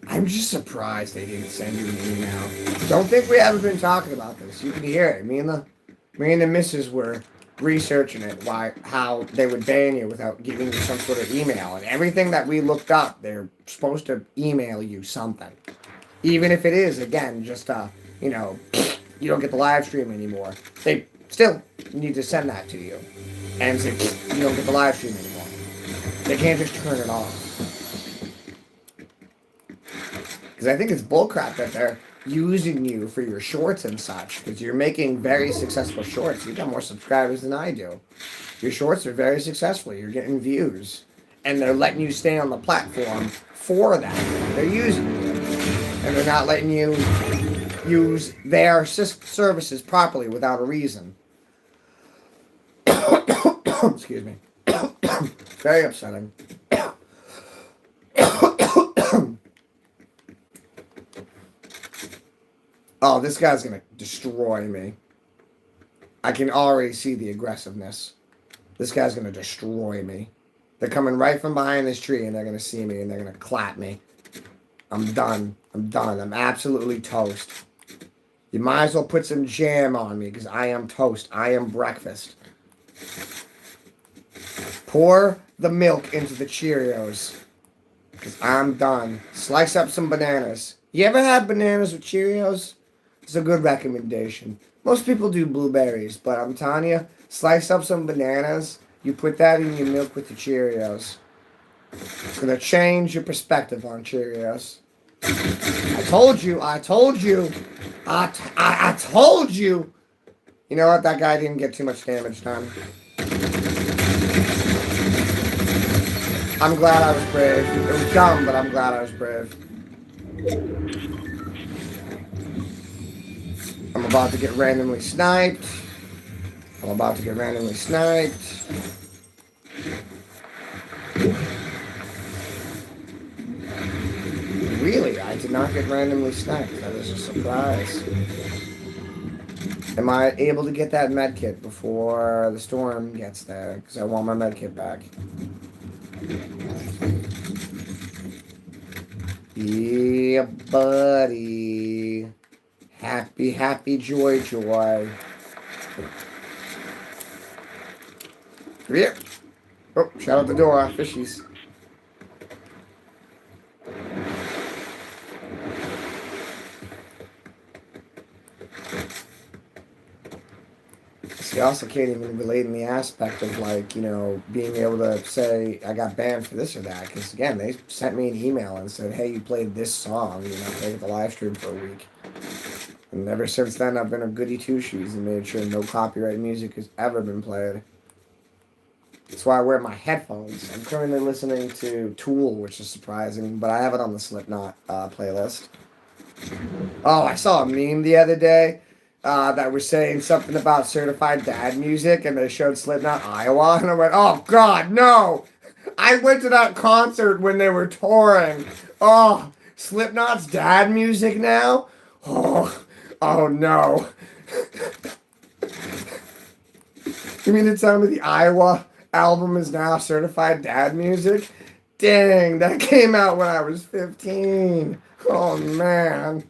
I'm just surprised they didn't send you an email. Don't think we haven't been talking about this. You can hear it. Me and the missus were researching it, how they would ban you without giving you some sort of email. And everything that we looked up, they're supposed to email you something. Even if it is, again, just you don't get the live stream anymore. They still need to send that to you. And say, you don't get the live stream anymore. They can't just turn it off. Because I think it's bullcrap that they're using you for your shorts and such. Because you're making very successful shorts. You got more subscribers than I do. Your shorts are very successful. You're getting views. And they're letting you stay on the platform for that. They're using you. And they're not letting you use their services properly without a reason. Excuse me. Very upsetting. Oh, this guy's gonna destroy me. I can already see the aggressiveness. This guy's gonna destroy me. They're coming right from behind this tree and they're gonna see me and they're gonna clap me. I'm done. I'm done. I'm absolutely toast. You might as well put some jam on me because I am toast. I am breakfast. Pour the milk into the Cheerios because I'm done. Slice up some bananas. You ever had bananas with Cheerios? It's a good recommendation. Most people do blueberries, but I'm telling you, slice up some bananas. You put that in your milk with the Cheerios. It's going to change your perspective on Cheerios. I told you. I told you. You know what? That guy didn't get too much damage done. I'm glad I was brave. It was dumb, but I'm glad I was brave. I'm about to get randomly sniped. Really? I did not get randomly sniped. That is a surprise. Am I able to get that medkit before the storm gets there? Because I want my medkit back. Yeah, buddy. Happy, happy, joy, joy. Here. Oh, shout out the door, fishies. See, I also can't even relate in the aspect of, like, you know, being able to say I got banned for this or that. Because, again, they sent me an email and said, hey, you played this song. You're not playing the live stream for a week. And ever since then, I've been a goody two-shoes and made sure no copyright music has ever been played. That's why I wear my headphones. I'm currently listening to Tool, which is surprising, but I have it on the Slipknot playlist. Oh, I saw a meme the other day that was saying something about certified dad music, and they showed Slipknot, Iowa, and I went, oh, God, no! I went to that concert when they were touring. Oh, Slipknot's dad music now? Oh no. You mean to tell me the Iowa album is now certified dad music? Dang, that came out when I was 15. Oh man.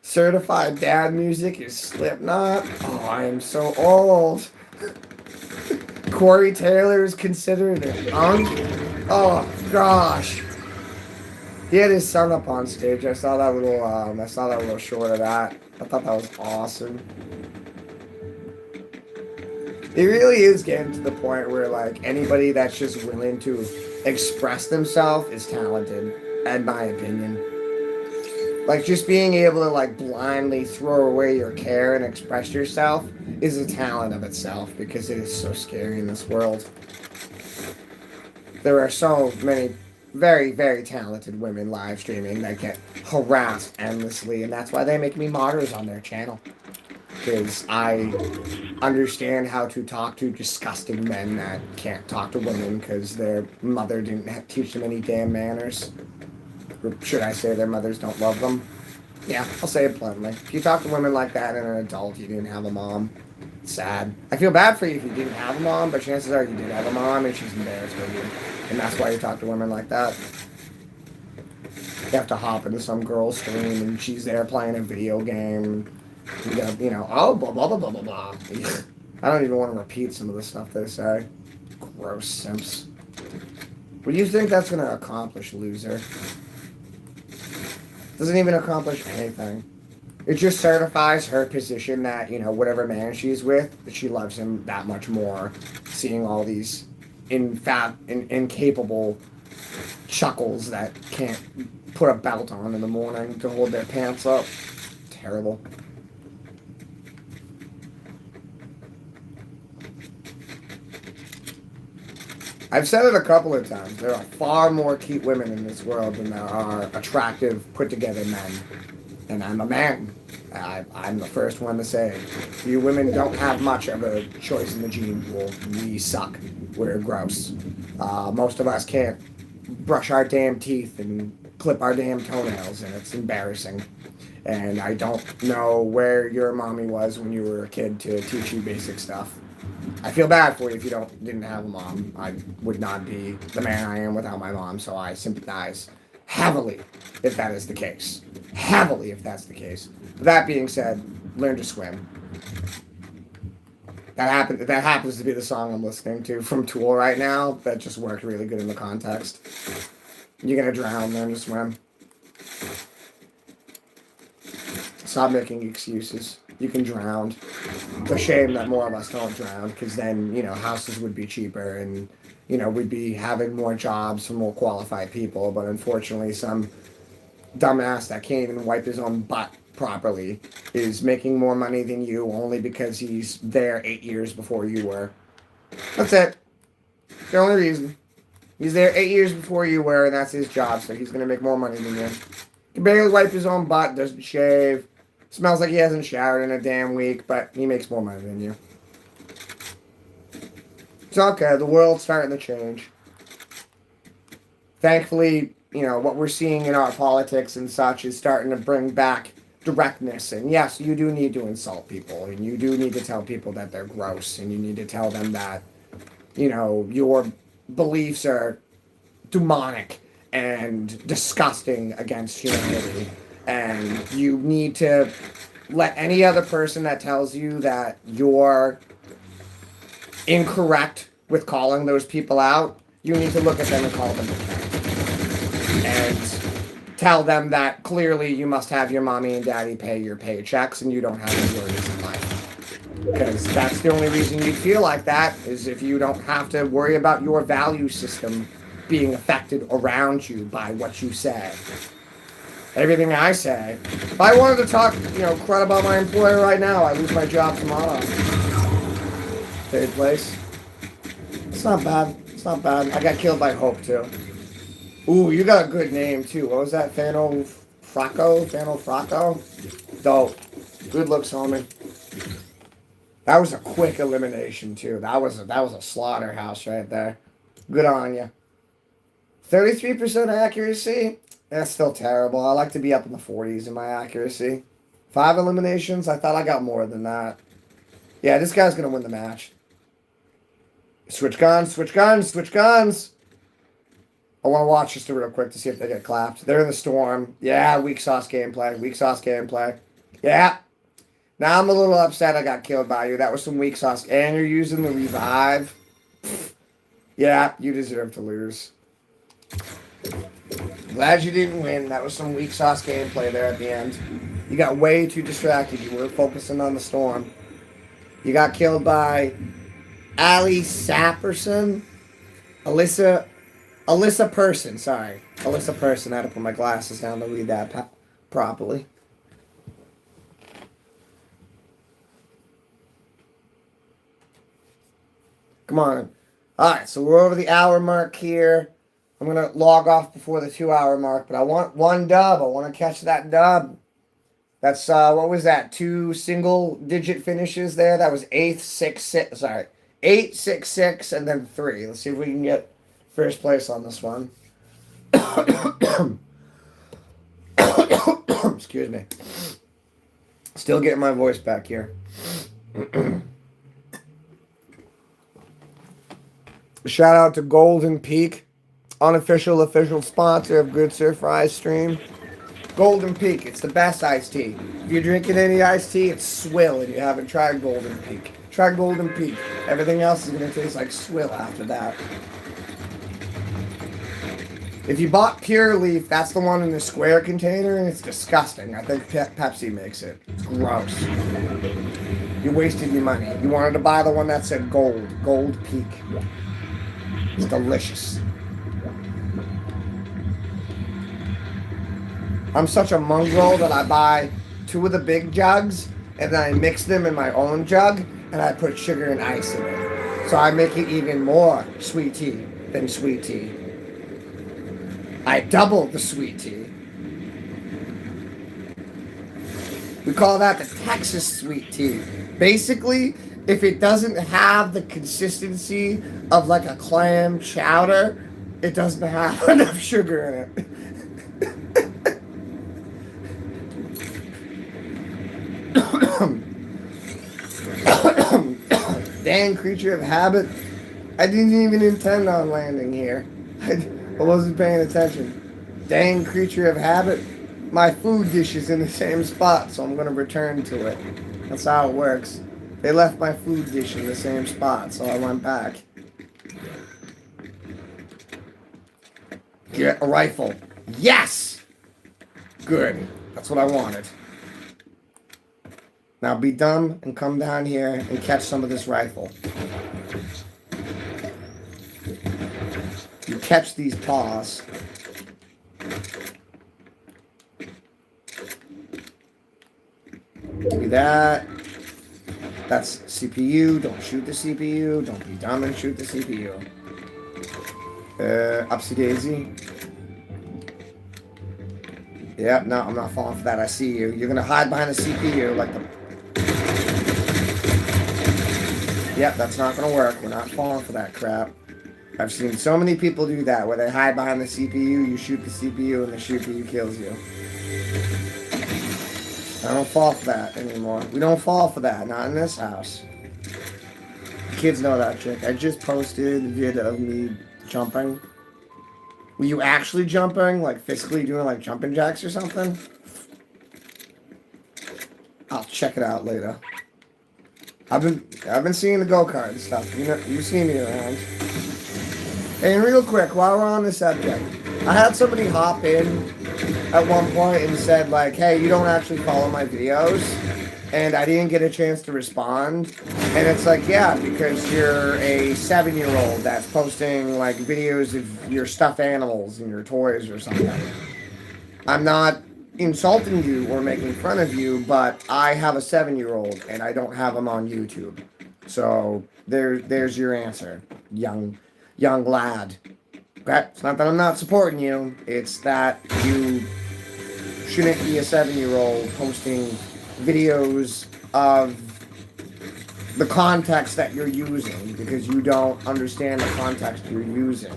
Certified dad music is Slipknot? Oh, I am so old. Corey Taylor is considered an unk? Oh gosh. He had his son up on stage. I saw that little short of that. I thought that was awesome. It really is getting to the point where like anybody that's just willing to express themselves is talented, in my opinion. Like just being able to like blindly throw away your care and express yourself is a talent of itself because it is so scary in this world. There are so many very, very talented women live streaming that get harassed endlessly, and that's why they make me martyrs on their channel. Because I understand how to talk to disgusting men that can't talk to women because their mother didn't teach them any damn manners. Or should I say their mothers don't love them? Yeah, I'll say it bluntly. If you talk to women like that and an adult, you didn't have a mom. It's sad. I feel bad for you if you didn't have a mom, but chances are you did have a mom and she's embarrassed with you. And that's why you talk to women like that. You have to hop into some girl's stream and she's there playing a video game. You got, oh, blah, blah, blah, blah, blah, blah. I don't even want to repeat some of the stuff they say. Gross simps. What do you think that's going to accomplish, loser? Doesn't even accomplish anything. It just certifies her position that, whatever man she's with, that she loves him that much more. Seeing all these incapable chuckles that can't put a belt on in the morning to hold their pants up. Terrible. I've said it a couple of times. There are far more cute women in this world than there are attractive, put-together men. And I'm a man. I'm the first one to say, you women don't have much of a choice in the gene pool. We suck. We're gross. Most of us can't brush our damn teeth and clip our damn toenails, and it's embarrassing. And I don't know where your mommy was when you were a kid to teach you basic stuff. I feel bad for you if you didn't have a mom. I would not be the man I am without my mom, so I sympathize heavily if that is the case. Heavily if that's the case. That being said, learn to swim. That happens to be the song I'm listening to from Tool right now. That just worked really good in the context. You're gonna drown, learn to swim. Stop making excuses. You can drown. It's a shame that more of us don't drown, because then, houses would be cheaper and, we'd be having more jobs for more qualified people. But unfortunately, some dumbass that can't even wipe his own butt properly is making more money than you only because he's there 8 years before you were. That's it. The only reason. He's there 8 years before you were, and that's his job, so he's going to make more money than you. He can barely wipe his own butt, doesn't shave. Smells like he hasn't showered in a damn week, but he makes more money than you. It's okay. The world's starting to change. Thankfully, what we're seeing in our politics and such is starting to bring back directness. And yes, you do need to insult people, and you do need to tell people that they're gross, and you need to tell them that, your beliefs are demonic and disgusting against humanity. And you need to let any other person that tells you that you're incorrect with calling those people out, you need to look at them and call them a and tell them that clearly you must have your mommy and daddy pay your paychecks and you don't have any worries in life. Because that's the only reason you feel like that, is if you don't have to worry about your value system being affected around you by what you say. Everything I say. If I wanted to talk, crud about my employer right now, I lose my job tomorrow. Third place. It's not bad. It's not bad. I got killed by Hope, too. Ooh, you got a good name, too. What was that? Fano Fracco? Dope. Good looks, homie. That was a quick elimination, too. That was a slaughterhouse right there. Good on you. 33% accuracy? That's still terrible. I like to be up in the 40s in my accuracy. 5 eliminations? I thought I got more than that. Yeah, this guy's going to win the match. Switch guns, switch guns, switch guns. I want to watch just real quick to see if they get clapped. They're in the storm. Yeah, weak sauce gameplay. Weak sauce gameplay. Yeah. Now I'm a little upset I got killed by you. That was some weak sauce. And you're using the revive. Yeah, you deserve to lose. Glad you didn't win. That was some weak sauce gameplay there at the end. You got way too distracted. You weren't focusing on the storm. You got killed by Ali Sapperson. Alyssa Person, sorry. Alyssa Person. I had to put my glasses down to read that properly. Come on. Alright, so we're over the hour mark here. I'm going to log off before the 2 hour mark, but I want one dub. I want to catch that dub. That's, what was that? 2 single digit finishes there. That was 8, 6, 6, sorry. 8, 6, 6, and then 3. Let's see if we can get first place on this one. Excuse me. Still getting my voice back here. Shout out to Golden Peak, unofficial official sponsor of Good Sir Fries stream. Golden Peak, it's the best iced tea. If you're drinking any iced tea, it's swill and you haven't tried Golden Peak. Try Golden Peak. Everything else is going to taste like swill after that. If you bought Pure Leaf, that's the one in the square container, and it's disgusting. I think Pepsi makes it. It's gross. You wasted your money. You wanted to buy the one that said Gold. Gold Peak. It's delicious. I'm such a mongrel that I buy 2 of the big jugs, and then I mix them in my own jug, and I put sugar and ice in it. So I make it even more sweet tea than sweet tea. I double the sweet tea. We call that the Texas sweet tea. Basically, if it doesn't have the consistency of like a clam chowder, it doesn't have enough sugar in it. Dang creature of habit. I didn't even intend on landing here. I wasn't paying attention. Dang creature of habit. My food dish is in the same spot, so I'm going to return to it. That's how it works. They left my food dish in the same spot, so I went back. Get a rifle. Yes! Good. That's what I wanted. Now be dumb and come down here and catch some of this rifle. You catch these paws. Give me that. That's CPU. Don't shoot the CPU. Don't be dumb and shoot the CPU. Upsy daisy. Yep, no, I'm not falling for that. I see you. You're gonna hide behind the CPU like the... Yep, that's not gonna work. We're not falling for that crap. I've seen so many people do that, where they hide behind the CPU, you shoot the CPU, and the CPU kills you. I don't fall for that anymore. We don't fall for that, not in this house. Kids know that trick. I just posted a video of me jumping. Were you actually jumping? Like physically doing like jumping jacks or something? I'll check it out later. I've been seeing the go-kart and stuff. You know, you see me around. And real quick, while we're on the subject, I had somebody hop in at one point and said like, hey, you don't actually follow my videos, and I didn't get a chance to respond. And it's like, yeah, because you're a 7-year-old that's posting like videos of your stuffed animals and your toys or something. I'm not insulting you or making fun of you, but I have a 7-year-old and I don't have them on YouTube. So there's your answer, young lad. Okay? It's not that I'm not supporting you. It's that you shouldn't be a 7-year-old posting videos of the context that you're using because you don't understand the context you're using.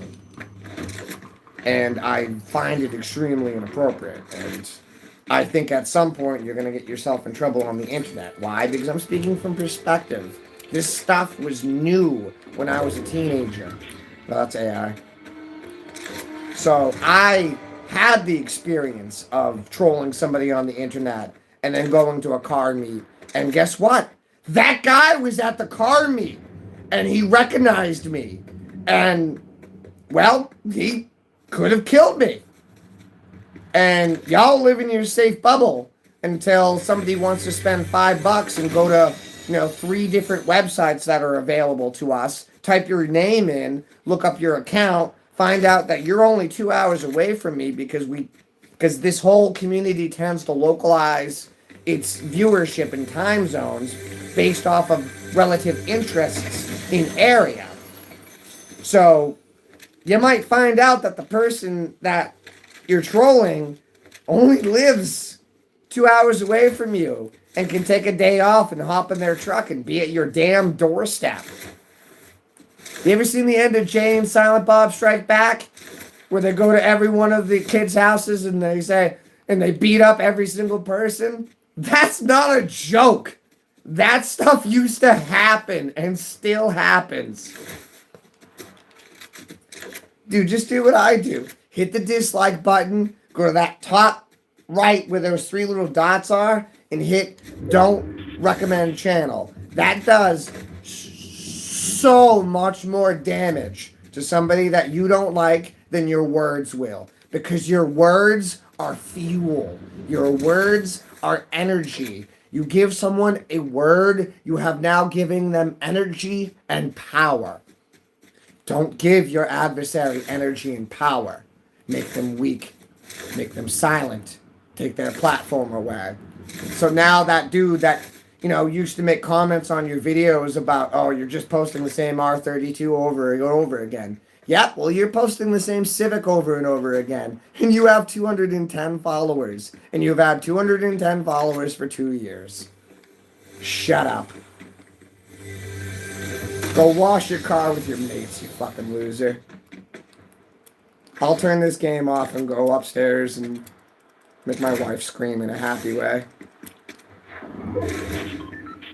And I find it extremely inappropriate. And I think at some point you're going to get yourself in trouble on the internet. Why? Because I'm speaking from perspective. This stuff was new when I was a teenager. Well, that's AI. So I had the experience of trolling somebody on the internet and then going to a car meet. And guess what? That guy was at the car meet and he recognized me. And, well, he could have killed me. And y'all live in your safe bubble until somebody wants to spend $5 and go to, 3 different websites that are available to us, type your name in, look up your account, find out that you're only 2 hours away from me because this whole community tends to localize its viewership and time zones based off of relative interests in area. So you might find out that the person that you're trolling only lives 2 hours away from you and can take a day off and hop in their truck and be at your damn doorstep. You ever seen the end of Jay and Silent Bob Strike Back? Where they go to every one of the kids' houses and they beat up every single person? That's not a joke. That stuff used to happen and still happens. Dude, just do what I do. Hit the dislike button, go to that top right where those 3 little dots are, and hit don't recommend channel. That does so much more damage to somebody that you don't like than your words will. Because your words are fuel. Your words are energy. You give someone a word, you have now given them energy and power. Don't give your adversary energy and power. Make them weak. Make them silent. Take their platform away. So now that dude that, used to make comments on your videos about, oh, you're just posting the same R32 over and over again. Yep, well, you're posting the same Civic over and over again. And you have 210 followers. And you've had 210 followers for 2 years. Shut up. Go wash your car with your mates, you fucking loser. I'll turn this game off and go upstairs and make my wife scream in a happy way.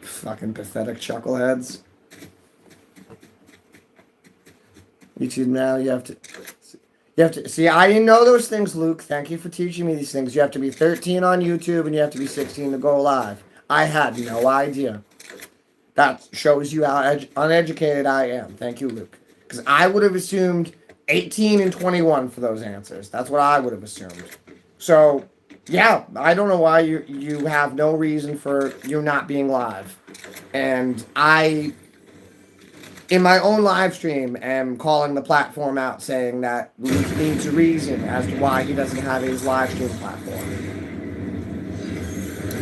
Fucking pathetic chuckleheads. YouTube now, you have to see, I didn't know those things, Luke. Thank you for teaching me these things. You have to be 13 on YouTube and you have to be 16 to go live. I had no idea. That shows you how uneducated I am. Thank you, Luke. Because I would have assumed 18 and 21 for those answers. That's what I would have assumed. So, yeah, I don't know why you have no reason for you not being live. And I, in my own live stream, am calling the platform out, saying that Luke needs a reason as to why he doesn't have his live stream platform.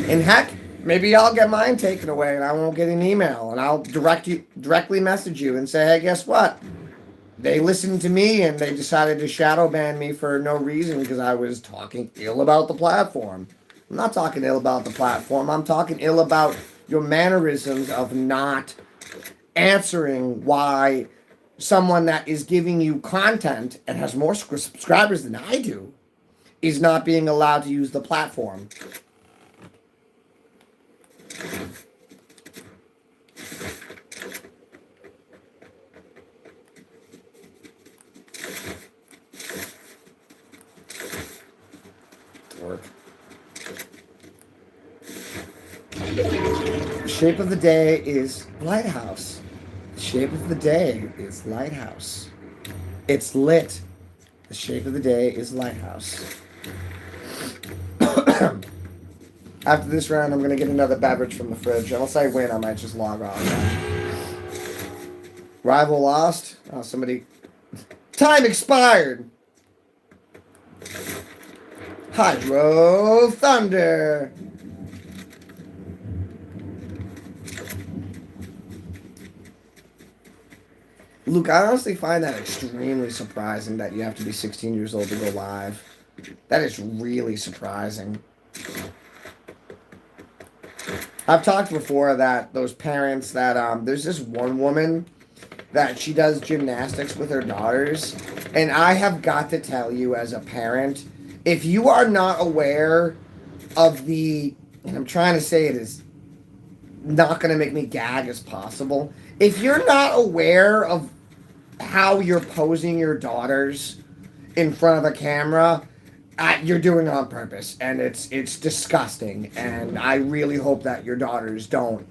And heck, maybe I'll get mine taken away and I won't get an email, and I'll directly message you and say, hey, guess what? They listened to me and they decided to shadow ban me for no reason because I was talking ill about the platform. I'm not talking ill about the platform. I'm talking ill about your mannerisms of not answering why someone that is giving you content and has more subscribers than I do is not being allowed to use the platform. Work. The shape of the day is lighthouse. The shape of the day is lighthouse. It's lit. The shape of the day is lighthouse. After this round, I'm going to get another beverage from the fridge. Unless I win, I might just log off. Rival lost. Oh, somebody... Time expired! Hydro Thunder! Luke, I honestly find that extremely surprising that you have to be 16 years old to go live. That is really surprising. I've talked before that those parents that, there's this one woman that she does gymnastics with her daughters. And I have got to tell you as a parent, if you are not aware of the, and I'm trying to say it as not going to make me gag as possible. If you're not aware of how you're posing your daughters in front of a camera, you're doing it on purpose, and it's disgusting. And I really hope that your daughters don't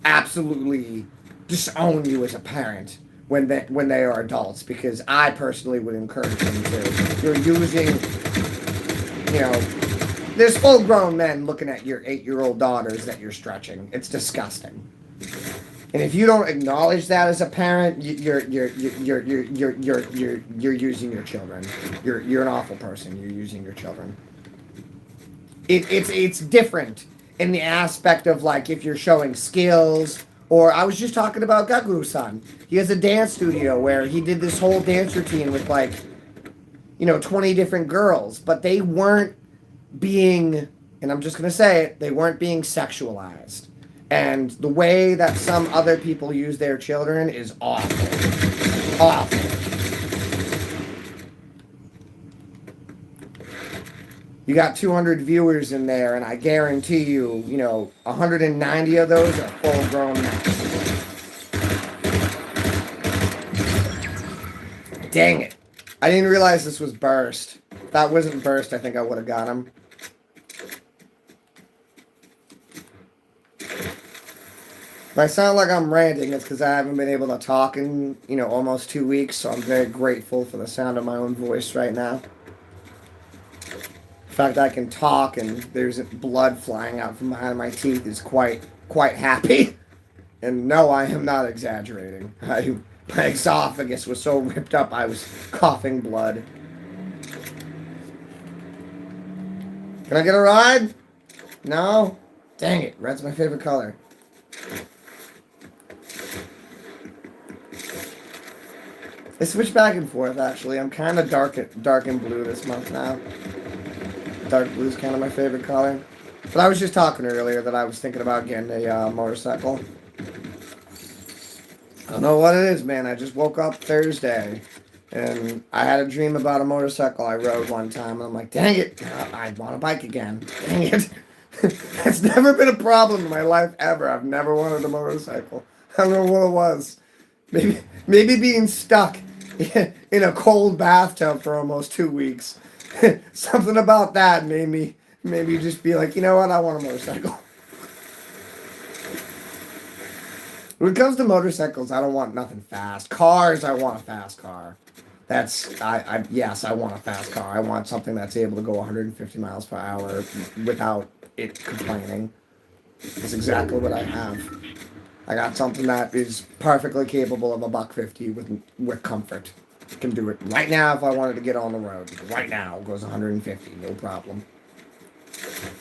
absolutely disown you as a parent when they are adults, because I personally would encourage them to. You're using you know, there's full-grown men looking at your 8-year-old daughters that you're stretching. It's disgusting. And if you don't acknowledge that as a parent, you're using your children. You're an awful person. You're using your children. It's different in the aspect of like if you're showing skills. Or I was just talking about Gaguru-san. He has a dance studio where he did this whole dance routine with like, 20 different girls, but they weren't being, and I'm just gonna say it, they weren't being sexualized. And the way that some other people use their children is awful. Awful. You got 200 viewers in there, and I guarantee you, 190 of those are full-grown men. Dang it. I didn't realize this was burst. If that wasn't burst, I think I would have got him. If I sound like I'm ranting, it's because I haven't been able to talk in, almost 2 weeks, so I'm very grateful for the sound of my own voice right now. The fact that I can talk and there's blood flying out from behind my teeth is quite happy. And no, I am not exaggerating. My esophagus was so ripped up I was coughing blood. Can I get a ride? No? Dang it, red's my favorite color. I switch back and forth, actually. I'm kind of dark and blue this month now. Dark blue is kind of my favorite color. But I was just talking earlier that I was thinking about getting a motorcycle. I don't know what it is, man. I just woke up Thursday, and I had a dream about a motorcycle I rode one time, and I'm like, dang it, I want a bike again. Dang it. It's never been a problem in my life ever. I've never wanted a motorcycle. I don't know what it was. Maybe being stuck in a cold bathtub for almost 2 weeks. Something about that made me just be like, you know what, I want a motorcycle. When it comes to motorcycles, I don't want nothing fast. Cars, I want a fast car. Yes, I want a fast car. I want something that's able to go 150 miles per hour without it complaining. That's exactly what I have. I got something that is perfectly capable of a $150 with comfort. Can do it right now if I wanted to get on the road. Right now, it goes 150, no problem.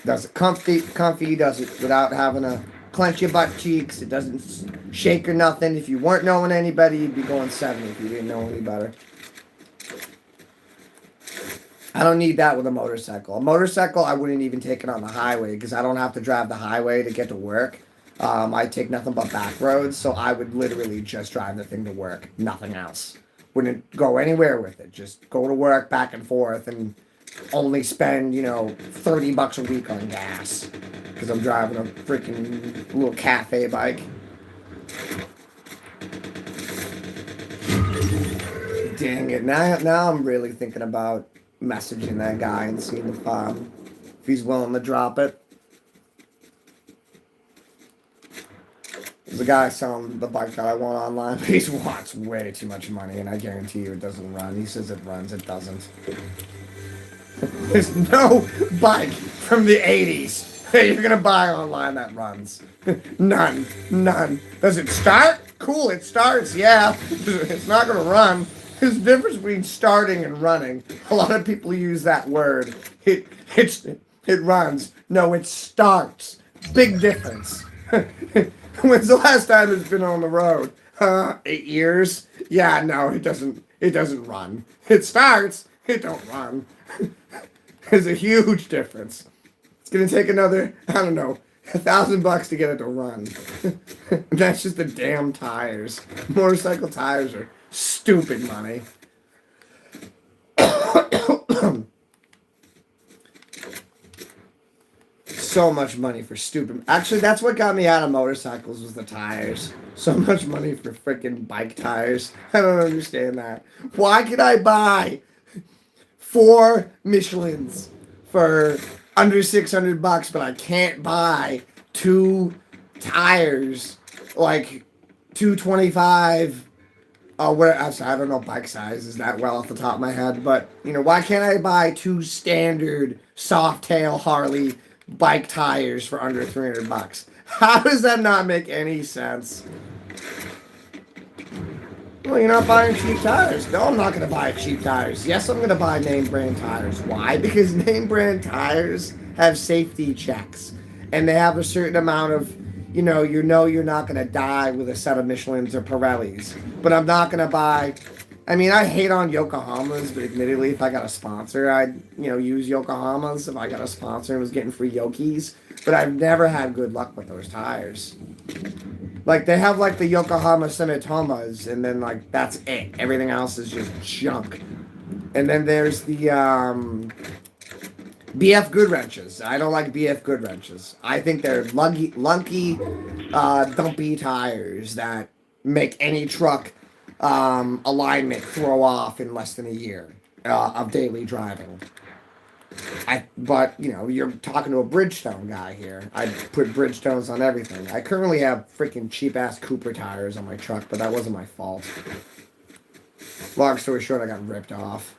Does it comfy, does it without having to clench your butt cheeks. It doesn't shake or nothing. If you weren't knowing anybody, you'd be going 70 if you didn't know any better. I don't need that with a motorcycle. A motorcycle, I wouldn't even take it on the highway because I don't have to drive the highway to get to work. I take nothing but back roads, so I would literally just drive the thing to work, nothing else. Wouldn't go anywhere with it. Just go to work back and forth and only spend, $30 a week on gas because I'm driving a freaking little cafe bike. Dang it. Now I'm really thinking about messaging that guy and seeing if he's willing to drop it. There's a guy selling the bike that I want online, but he wants way too much money, and I guarantee you it doesn't run. He says it runs, it doesn't. There's no bike from the 80s that you're gonna buy online that runs. None. Does it start? Cool, it starts, yeah. It's not gonna run. There's a difference between starting and running. A lot of people use that word. It runs. No, it starts. Big difference. When's the last time it's been on the road? 8 years? Yeah, no, it doesn't run. It starts, it don't run. There's a huge difference. It's gonna take another, I don't know, $1,000 to get it to run. That's just the damn tires. Motorcycle tires are stupid money. So much money for stupid. Actually, that's what got me out of motorcycles was the tires. So much money for freaking bike tires. I don't understand that. Why could I buy 4 Michelins for under $600, but I can't buy 2 tires like $225 Oh, I don't know bike sizes that well off the top of my head, but you know, why can't I buy two standard soft tail Harley bike tires for under $300? How does that not make any sense? Well, you're not buying cheap tires. No, I'm not going to buy cheap tires. Yes, I'm going to buy name brand tires. Why? Because name brand tires have safety checks, and they have a certain amount of, you're not going to die with a set of Michelins or Pirellis. But I'm not going to buy. I mean, I hate on Yokohamas, but admittedly, if I got a sponsor, I'd use Yokohamas. If I got a sponsor and was getting free Yokis, but I've never had good luck with those tires. Like, they have, like, the Yokohama Sumitomas, and then, like, that's it. Everything else is just junk. And then there's the, BF Good Wrenches. I don't like BF Good Wrenches. I think they're lunky, dumpy tires that make any truck, alignment throw off in less than a year, of daily driving. But you're talking to a Bridgestone guy here. I put Bridgestones on everything. I currently have freaking cheap ass Cooper tires on my truck, but that wasn't my fault. Long story short, I got ripped off.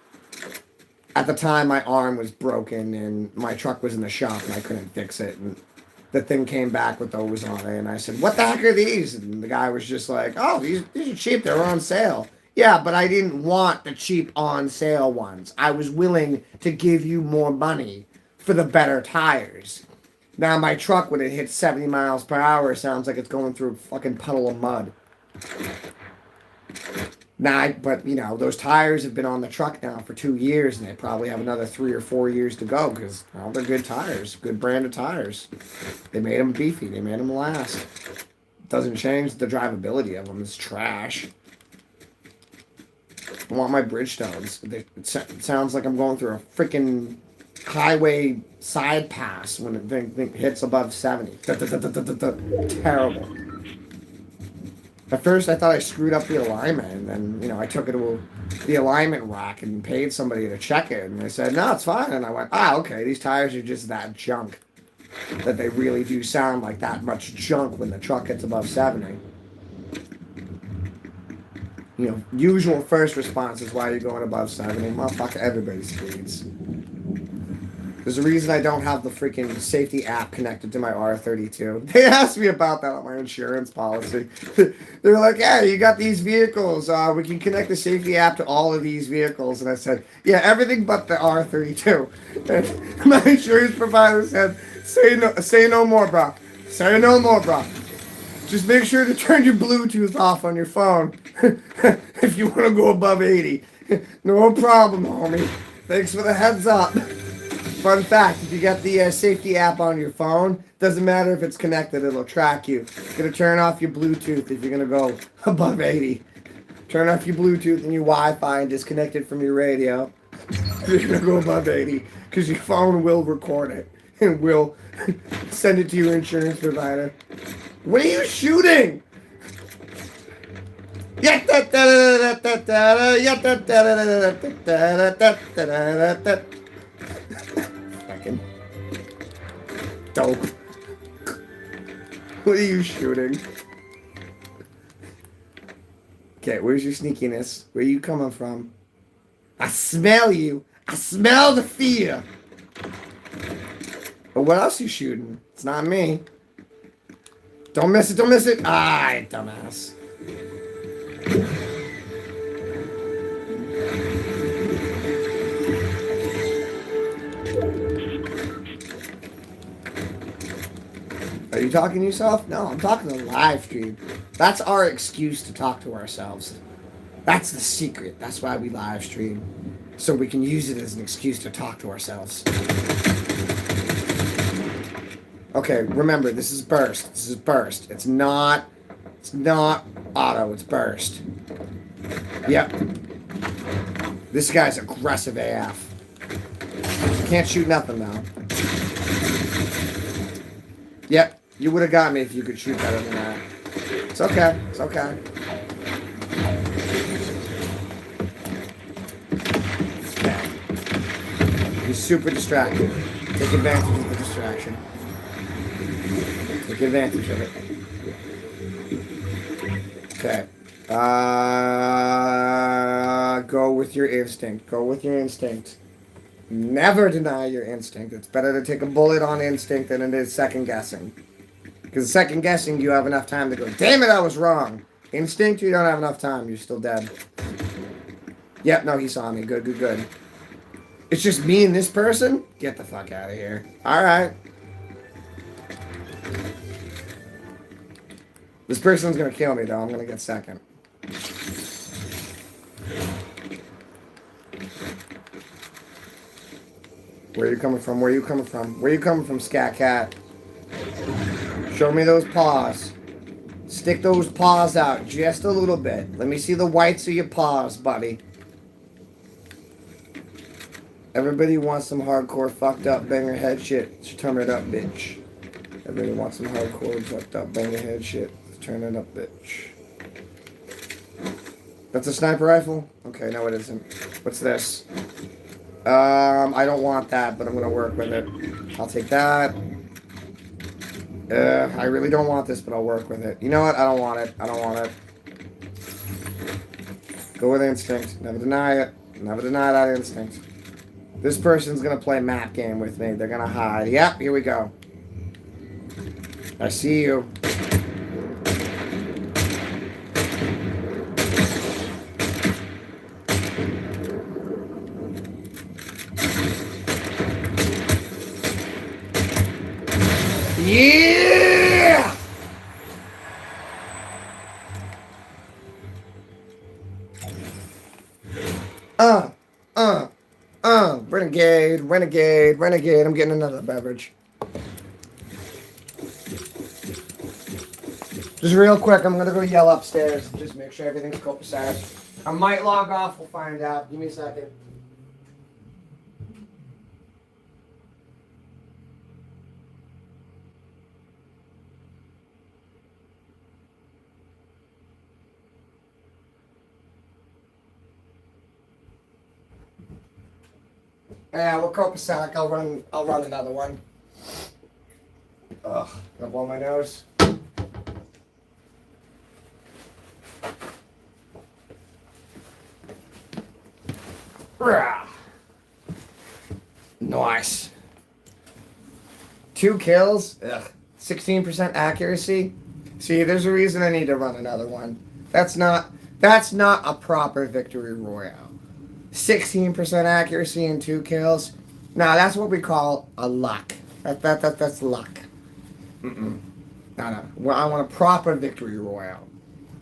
At the time, my arm was broken and my truck was in the shop and I couldn't fix it. And the thing came back with those on it, and I said, "What the heck are these?" And the guy was just like, "Oh, these are cheap. They're on sale." Yeah, but I didn't want the cheap on sale ones. I was willing to give you more money for the better tires. Now my truck, when it hits 70 miles per hour, sounds like it's going through a fucking puddle of mud. But those tires have been on the truck now for 2 years, and they probably have another 3 or 4 years to go because they're good tires, good brand of tires. They made them beefy. They made them last. Doesn't change the drivability of them. It's trash. I want my Bridgestones. It sounds like I'm going through a freaking highway side pass when it hits above 70. Terrible. At first, I thought I screwed up the alignment, and then, I took it to the alignment rack and paid somebody to check it, and they said, "No, it's fine." And I went, okay, these tires are just that junk, that they really do sound like that much junk when the truck gets above 70. Usual first response is, "Why are you going above 70? Motherfucker, everybody speeds. There's a reason I don't have the freaking safety app connected to my R32. They asked me about that on my insurance policy. They're like, "Hey, you got these vehicles. We can connect the safety app to all of these vehicles." And I said, "Yeah, everything but the R32. And my insurance provider said, say no more, bro. Say no more, bro. Just make sure to turn your Bluetooth off on your phone if you want to go above 80. No problem, homie. Thanks for the heads up." Fun fact, if you got the safety app on your phone, doesn't matter if it's connected, it'll track you. It's going to turn off your Bluetooth if you're going to go above 80. Turn off your Bluetooth and your Wi-Fi and disconnect it from your radio if you're going to go above 80, because your phone will record it and will send it to your insurance provider. What are you shooting? Fucking dope. What are you shooting? Okay, where's your sneakiness? Where are you coming from? I smell you. I smell the fear. But what else are you shooting? It's not me. Don't miss it, don't miss it. Ah, dumbass. Are you talking to yourself? No, I'm talking to the live stream. That's our excuse to talk to ourselves. That's the secret. That's why we live stream. So we can use it as an excuse to talk to ourselves. Okay, remember, this is burst. This is burst. It's not auto, it's burst. Yep. This guy's aggressive AF. Can't shoot nothing though. Yep, you would have got me if you could shoot better than that. It's okay, it's okay. Okay. He's super distracted. Take advantage of the distraction. Take advantage of it. Okay. Go with your instinct. Go with your instinct. Never deny your instinct. It's better to take a bullet on instinct than it is second guessing. Because second guessing, you have enough time to go, damn it, I was wrong. Instinct, you don't have enough time. You're still dead. Yep, no, he saw me. Good, good, good. It's just me and this person? Get the fuck out of here. Alright. This person's gonna kill me, though. I'm gonna get second. Where are you coming from? Where are you coming from? Where are you coming from, Scat Cat? Show me those paws. Stick those paws out just a little bit. Let me see the whites of your paws, buddy. Everybody wants some hardcore fucked up banger head shit. Turn it up, bitch. Everybody wants some hardcore fucked up banger head shit. Turn it up, bitch. That's a sniper rifle? Okay, no it isn't. What's this? I don't want that, but I'm gonna work with it. I'll take that. I really don't want this, but I'll work with it. You know what? I don't want it. I don't want it. Go with instinct. Never deny it. Never deny that instinct. This person's gonna play map game with me. They're gonna hide. Yep, here we go. I see you. Yeah! Renegade, renegade, renegade. I'm getting another beverage. Just real quick, I'm gonna go yell upstairs. Just make sure everything's copacetic. I might log off, we'll find out. Give me a second. Yeah, we'll copacetic. I'll run another one. Ugh, gonna blow my nose. Nice. 2 kills. Ugh. 16% accuracy. See, there's a reason I need to run another one. That's not a proper victory royale. 16% accuracy and 2 kills. Now that's what we call a luck. That's luck. No. Well, I want a proper victory royale.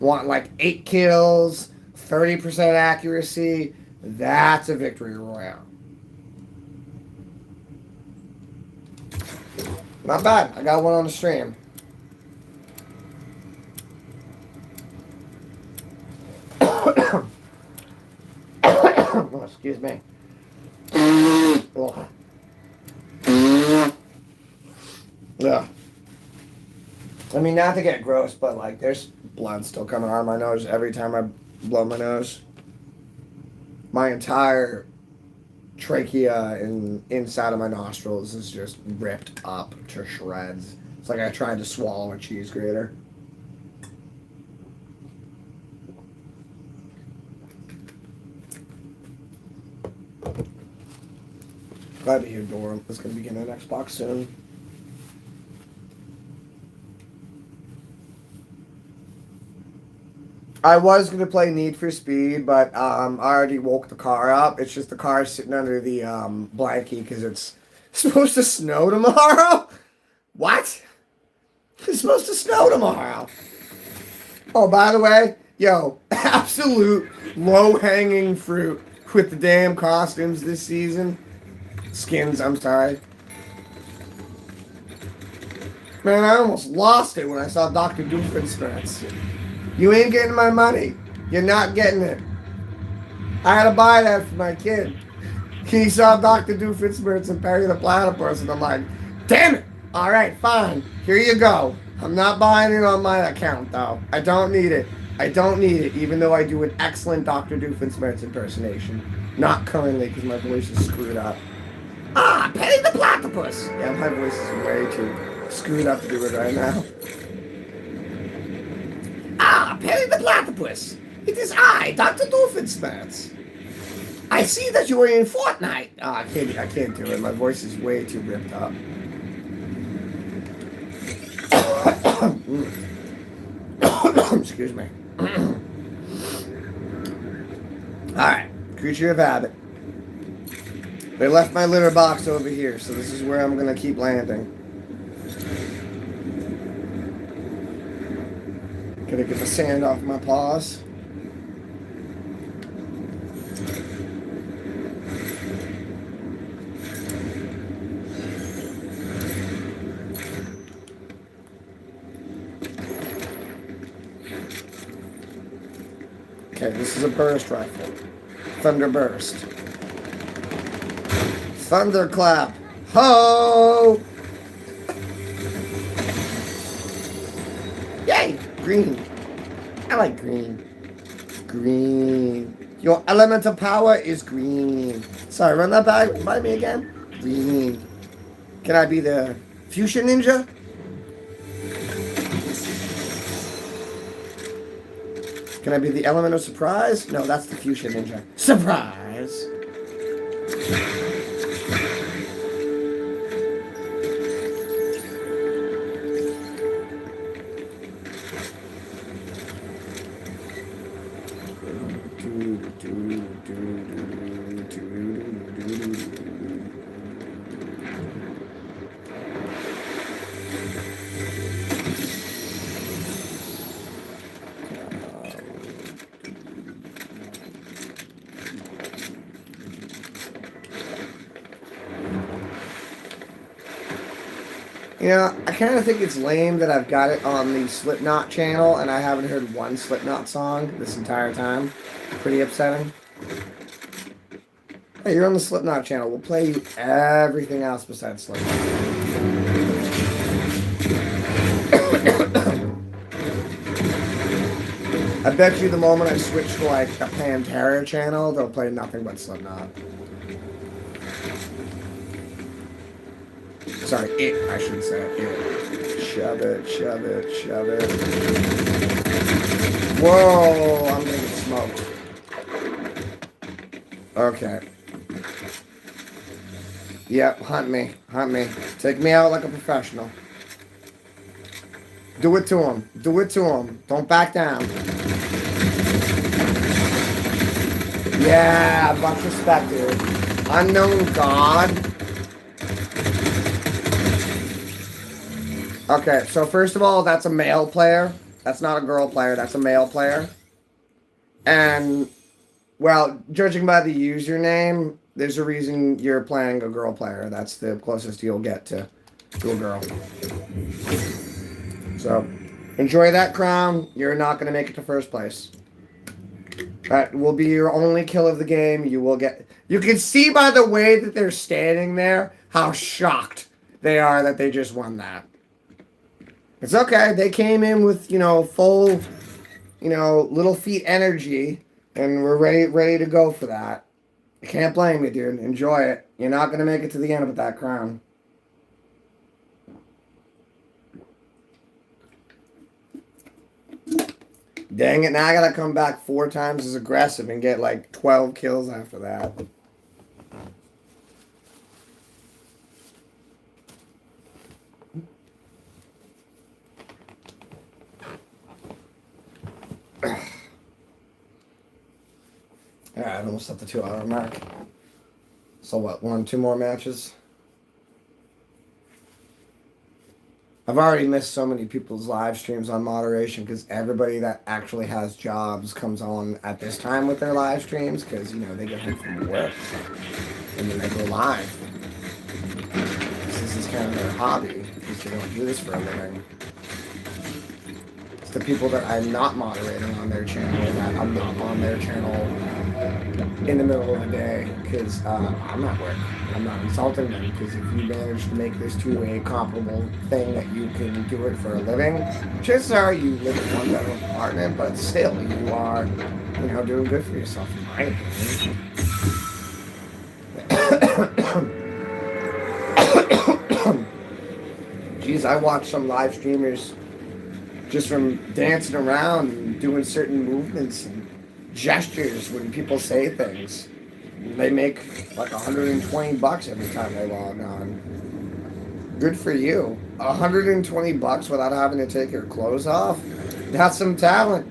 Want like 8 kills, 30% accuracy. That's a victory royale. Not bad. I got one on the stream. Oh, excuse me. Yeah. I mean, not to get gross, but like, there's blood still coming out of my nose every time I blow my nose. My entire trachea and inside of my nostrils is just ripped up to shreds. It's like I tried to swallow a cheese grater. Glad to hear Doran is going to be getting an Xbox soon. I was going to play Need for Speed, but I already woke the car up. It's just the car sitting under the blankie because it's supposed to snow tomorrow. What? It's supposed to snow tomorrow. Oh, by the way, yo, absolute low-hanging fruit with the damn costumes this season. Skins, I'm sorry. Man, I almost lost it when I saw Dr. Doofenshmirtz. You ain't getting my money. You're not getting it. I had to buy that for my kid. He saw Dr. Doofenshmirtz and Perry the Platypus, and I'm like, damn it! Alright, fine. Here you go. I'm not buying it on my account, though. I don't need it. I don't need it, even though I do an excellent Dr. Doofenshmirtz impersonation. Not currently, because my voice is screwed up. Ah, Perry the Platypus! Yeah, my voice is way too screwed up to do it right now. Ah, Perry the Platypus! It is I, Dr. Doofenshmirtz. I see that you are in Fortnite. Oh, I can't do it. My voice is way too ripped up. Excuse me. Alright, creature of habit. They left my litter box over here, so this is where I'm gonna keep landing. Gotta get the sand off my paws. Okay, this is a burst rifle. Thunder burst. Thunderclap. Ho! Yay! Green. I like green. Green. Your elemental power is green. Sorry, run that by me again. Green. Can I be the fuchsia ninja? Can I be the element of surprise? No, that's the fuchsia ninja. Surprise! You know, I kind of think it's lame that I've got it on the Slipknot channel and I haven't heard one Slipknot song this entire time. Pretty upsetting. Hey, you're on the Slipknot channel. We'll play you everything else besides Slipknot. I bet you the moment I switch to like a Panther channel, they'll play nothing but Slipknot. Sorry, it, I should say. It. Shove it, shove it, shove it. Whoa, I'm gonna get smoked. Okay. Yep, hunt me. Hunt me. Take me out like a professional. Do it to him. Do it to him. Don't back down. Yeah, much respect, dude. Unknown God. Okay, so first of all, that's a male player. That's not a girl player. That's a male player. And, well, judging by the username, there's a reason you're playing a girl player. That's the closest you'll get to a girl. So, enjoy that crown. You're not going to make it to first place. That will be your only kill of the game. You will get... You can see by the way that they're standing there how shocked they are that they just won that. It's okay. They came in with, full, little feet energy, and we're ready to go for that. You can't blame me, dude. Enjoy it. You're not going to make it to the end with that crown. Dang it, now I gotta come back 4 times as aggressive and get like 12 kills after that. Yeah, I almost at the 2-hour mark. So what, 1-2 more matches? I've already missed so many people's live streams on moderation because everybody that actually has jobs comes on at this time with their live streams because, they get home from work and then they go live. This is kind of their hobby because they don't do this for a living. It's the people that I'm not moderating on their channel that I'm not on their channel in the middle of the day because I'm at work. I'm not insulting them because if you manage to make this to a comparable thing that you can do it for a living, chances are you live in one bedroom apartment, but still you are, doing good for yourself, in my opinion. Jeez, I watch some live streamers just from dancing around and doing certain movements and gestures when people say things. They make like $120 every time they log on. Good for you. $120 without having to take your clothes off? That's some talent.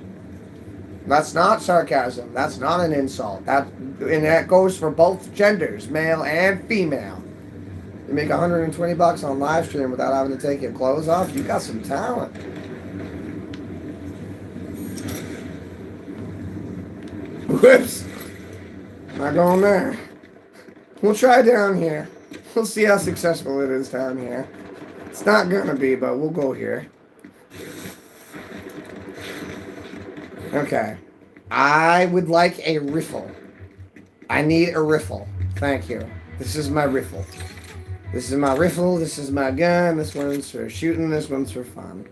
That's not sarcasm. That's not an insult. And that goes for both genders, male and female. You make $120 on live stream without having to take your clothes off? You got some talent. Whoops. Not going there. We'll try down here. We'll see how successful it is down here. It's not gonna be, but we'll go here. Okay. I would like a riffle. I need a riffle. Thank you. This is my riffle. This is my riffle. This is my gun. This one's for shooting. This one's for fun.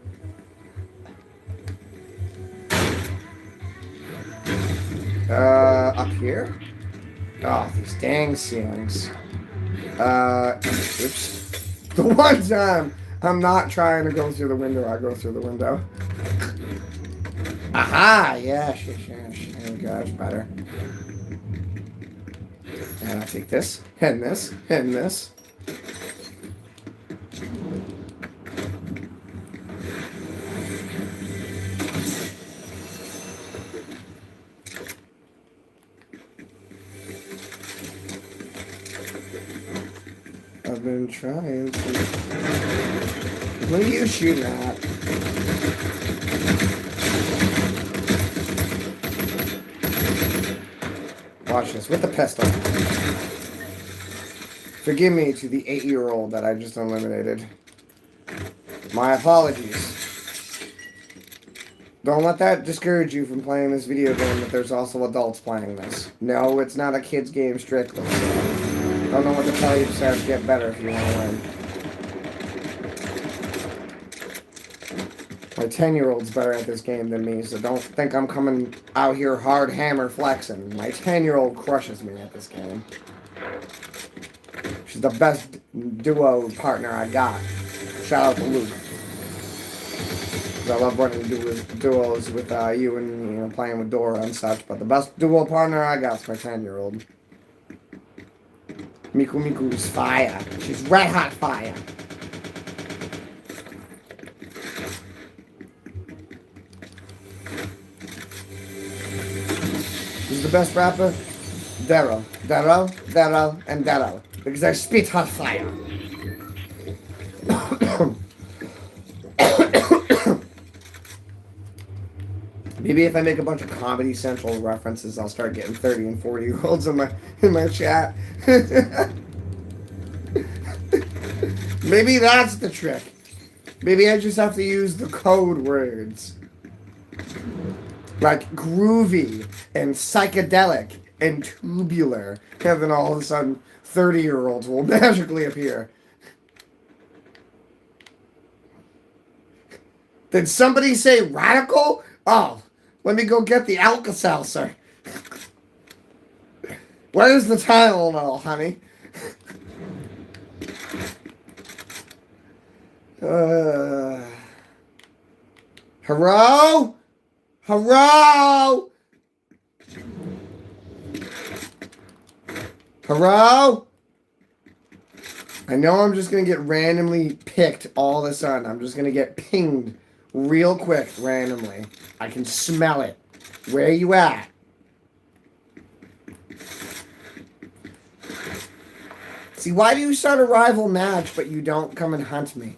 Up here? Oh, these dang ceilings. Oops. The one time I'm not trying to go through the window, I go through the window. Aha! Yes. There we go, that's better. And I take this, and this, and this. I've been trying to... What are you shooting at? Watch this, with the pistol. Forgive me to the 8-year-old that I just eliminated. My apologies. Don't let that discourage you from playing this video game that there's also adults playing this. No, it's not a kid's game strictly. Don't know what to tell you, just have to get better if you want to win. My 10-year-old's better at this game than me, so don't think I'm coming out here hard hammer flexing. My 10-year-old crushes me at this game. She's the best duo partner I got. Shout out to Luke. I love running duos with you and playing with Dora and such, but the best duo partner I got is my 10-year-old. Miku is fire. She's red hot fire. Who's the best rapper? Darrow, and Darrow. Because I spit hot fire. Maybe if I make a bunch of Comedy Central references, I'll start getting 30 and 40-year-olds in my chat. Maybe that's the trick. Maybe I just have to use the code words. Like groovy and psychedelic and tubular. And then all of a sudden, 30-year-olds will magically appear. Did somebody say radical? Oh. Let me go get the Alka-Seltzer. Where's the Tylenol, honey? Hello? Hello? Hello? I know I'm just going to get randomly picked all of a sudden. I'm just going to get pinged real quick, randomly. I can smell it. Where you at? See, why do you start a rival match, but you don't come and hunt me?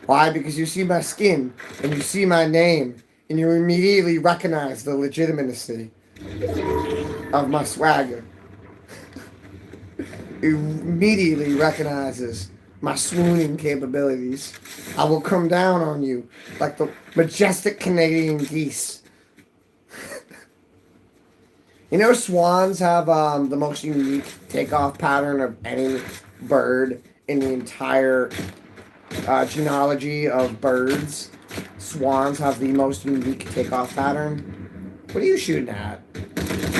Why? Because you see my skin, and you see my name, and you immediately recognize the legitimacy of my swagger. It immediately recognizes my swooning capabilities. I will come down on you like the majestic Canadian geese. You know, swans have the most unique takeoff pattern of any bird in the entire genealogy of birds. Swans have the most unique takeoff pattern. What are you shooting at?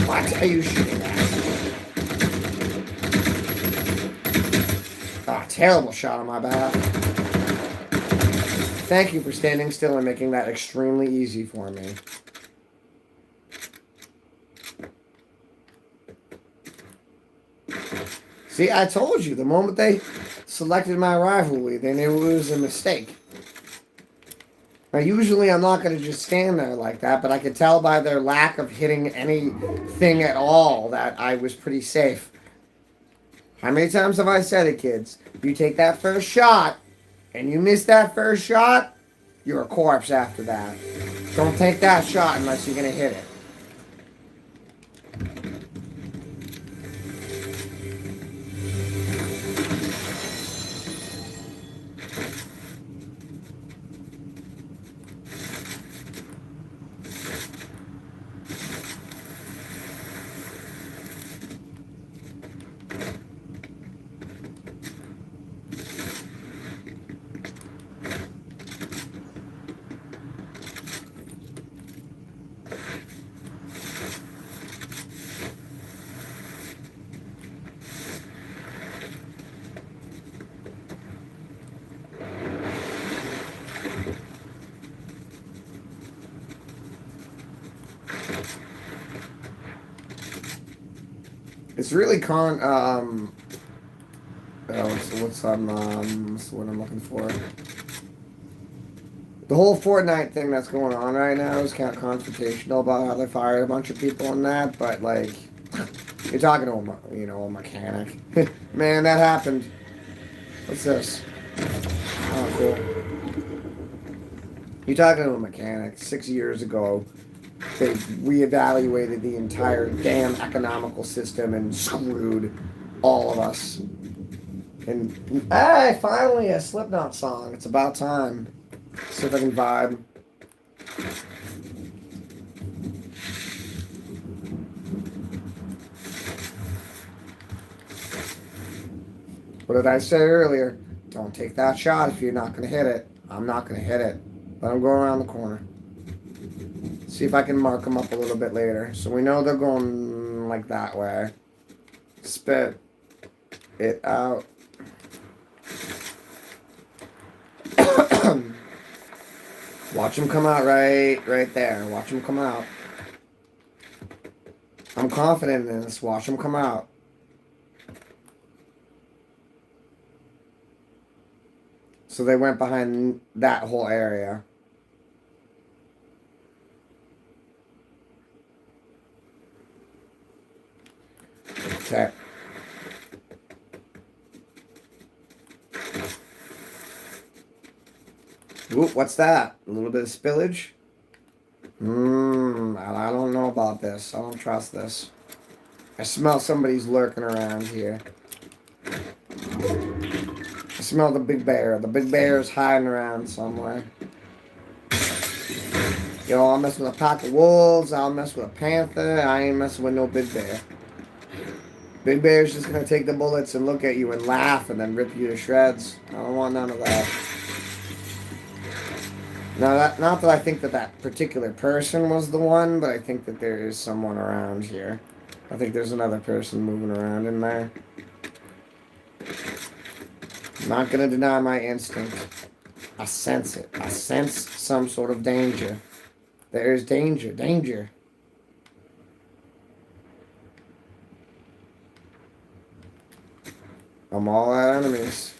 What are you shooting at? Ah, terrible shot on my behalf. Thank you for standing still and making that extremely easy for me. See, I told you, the moment they selected my rivalry, they knew it was a mistake. Now, usually I'm not going to just stand there like that, but I could tell by their lack of hitting anything at all that I was pretty safe. How many times have I said it, kids? If you take that first shot, and you miss that first shot, you're a corpse after that. Don't take that shot unless you're going to hit it. It's really what's what I'm looking for? The whole Fortnite thing that's going on right now is kind of confrontational about how they fired a bunch of people in that, but like, you're talking to a mechanic. Man, that happened. What's this? Oh, cool. You're talking to a mechanic. 6 years ago, they reevaluated the entire damn economical system and screwed all of us. And hey, finally a Slipknot song. It's about time. See if I can vibe. What did I say earlier? Don't take that shot if you're not going to hit it. I'm not going to hit it. Let them go around the corner. See if I can mark them up a little bit later. So we know they're going like that way. Spit it out. Watch them come out right there. Watch them come out. I'm confident in this. Watch them come out. So they went behind that whole area. Okay. Ooh, what's that? A little bit of spillage? I don't know about this. I don't trust this. I smell somebody's lurking around here. I smell the big bear. The big bear is hiding around somewhere. Yo, I'll mess with a pack of wolves. I'll mess with a panther. I ain't messing with no big bear. Big bear's just gonna take the bullets and look at you and laugh and then rip you to shreds. I don't want none of that. Now, not that I think that particular person was the one, but I think that there is someone around here. I think there's another person moving around in there. I'm not gonna deny my instinct. I sense it. I sense some sort of danger. There is danger. Danger. I'm all our enemies.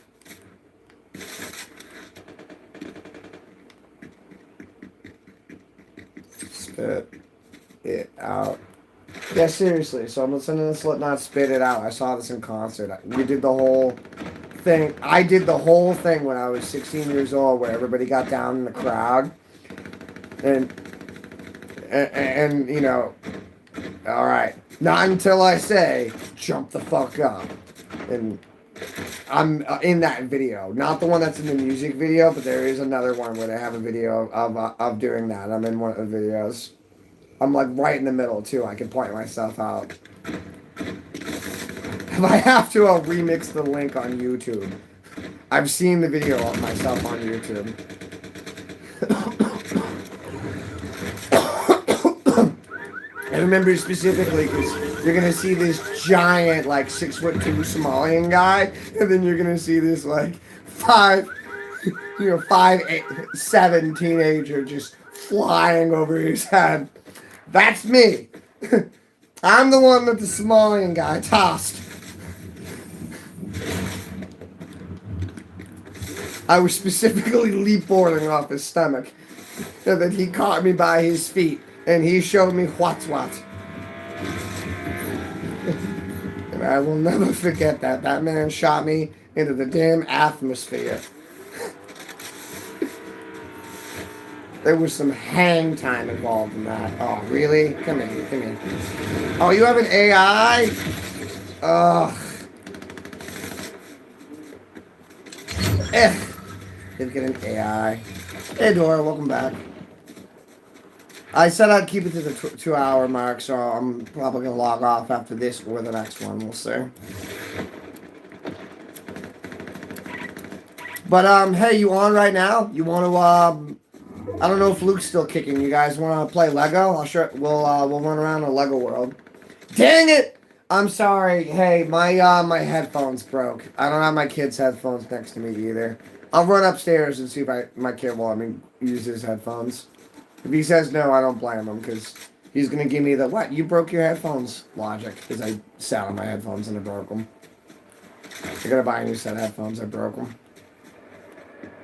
Spit it out. Yeah, seriously. So I'm listening to this Slipknot Spit It Out. I saw this in concert. We did the whole thing. I did the whole thing when I was 16 years old where everybody got down in the crowd. And you know, all right. Not until I say, jump the fuck up. And I'm in that video. Not the one that's in the music video, but there is another one where they have a video of doing that. I'm in one of the videos. I'm like right in the middle too. I can point myself out. If I have to, I'll remix the link on YouTube. I've seen the video of myself on YouTube. I remember specifically because you're gonna see this giant, like 6'2" Somalian guy, and then you're gonna see this like 5'7" teenager just flying over his head. That's me. I'm the one that the Somalian guy tossed. I was specifically leapboarding off his stomach. And then he caught me by his feet. And he showed me what's what. And I will never forget that. That man shot me into the damn atmosphere. There was some hang time involved in that. Oh, really? Come here, come here. Oh, you have an AI? Ugh. Did get an AI. Hey, Dora, welcome back. I said I'd keep it to the 2-hour mark, so I'm probably going to log off after this or the next one. We'll see. But, hey, you on right now? You want to, I don't know if Luke's still kicking. You guys want to play Lego? We'll run around a Lego world. Dang it! I'm sorry. Hey, my headphones broke. I don't have my kid's headphones next to me either. I'll run upstairs and see if my kid will let me use his headphones. If he says no, I don't blame him, because he's going to give me the, what, you broke your headphones logic, because I sat on my headphones and I broke them. I got to buy a new set of headphones, I broke them.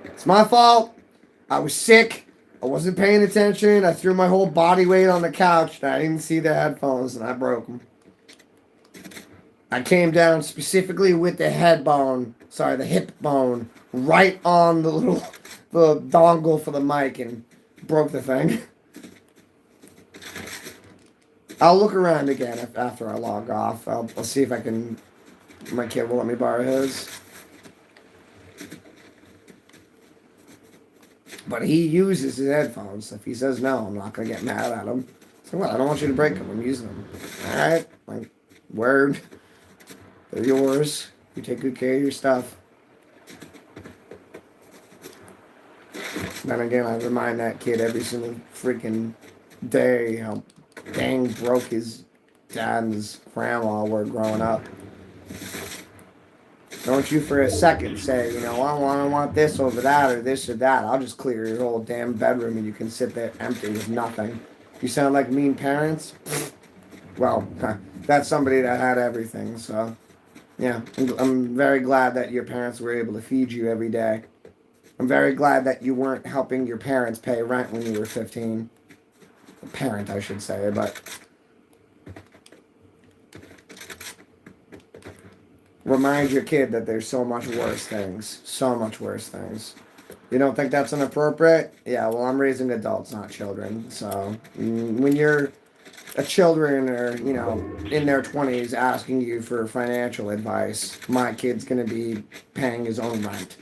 It's my fault. I was sick. I wasn't paying attention. I threw my whole body weight on the couch, and I didn't see the headphones, and I broke them. I came down specifically with the hip bone, right on the dongle for the mic, and broke the thing. I'll look around again after I log off. I'll see if I can. My kid will let me borrow his. But he uses his headphones. If he says no, I'm not going to get mad at him. So what? I don't want you to break them. I'm using them. Alright? Like, word. They're yours. You take good care of your stuff. Then again, I remind that kid every single freaking day how dang broke his dad and his grandma were growing up. Don't you for a second say, I want this over that or this or that. I'll just clear your whole damn bedroom and you can sit there empty with nothing. You sound like mean parents? Well, that's somebody that had everything, so... Yeah, I'm very glad that your parents were able to feed you every day. I'm very glad that you weren't helping your parents pay rent when you were 15. A parent, I should say, but... Remind your kid that there's so much worse things. So much worse things. You don't think that's inappropriate? Yeah, well, I'm raising adults, not children. So, when you're children are, in their 20s asking you for financial advice, my kid's going to be paying his own rent.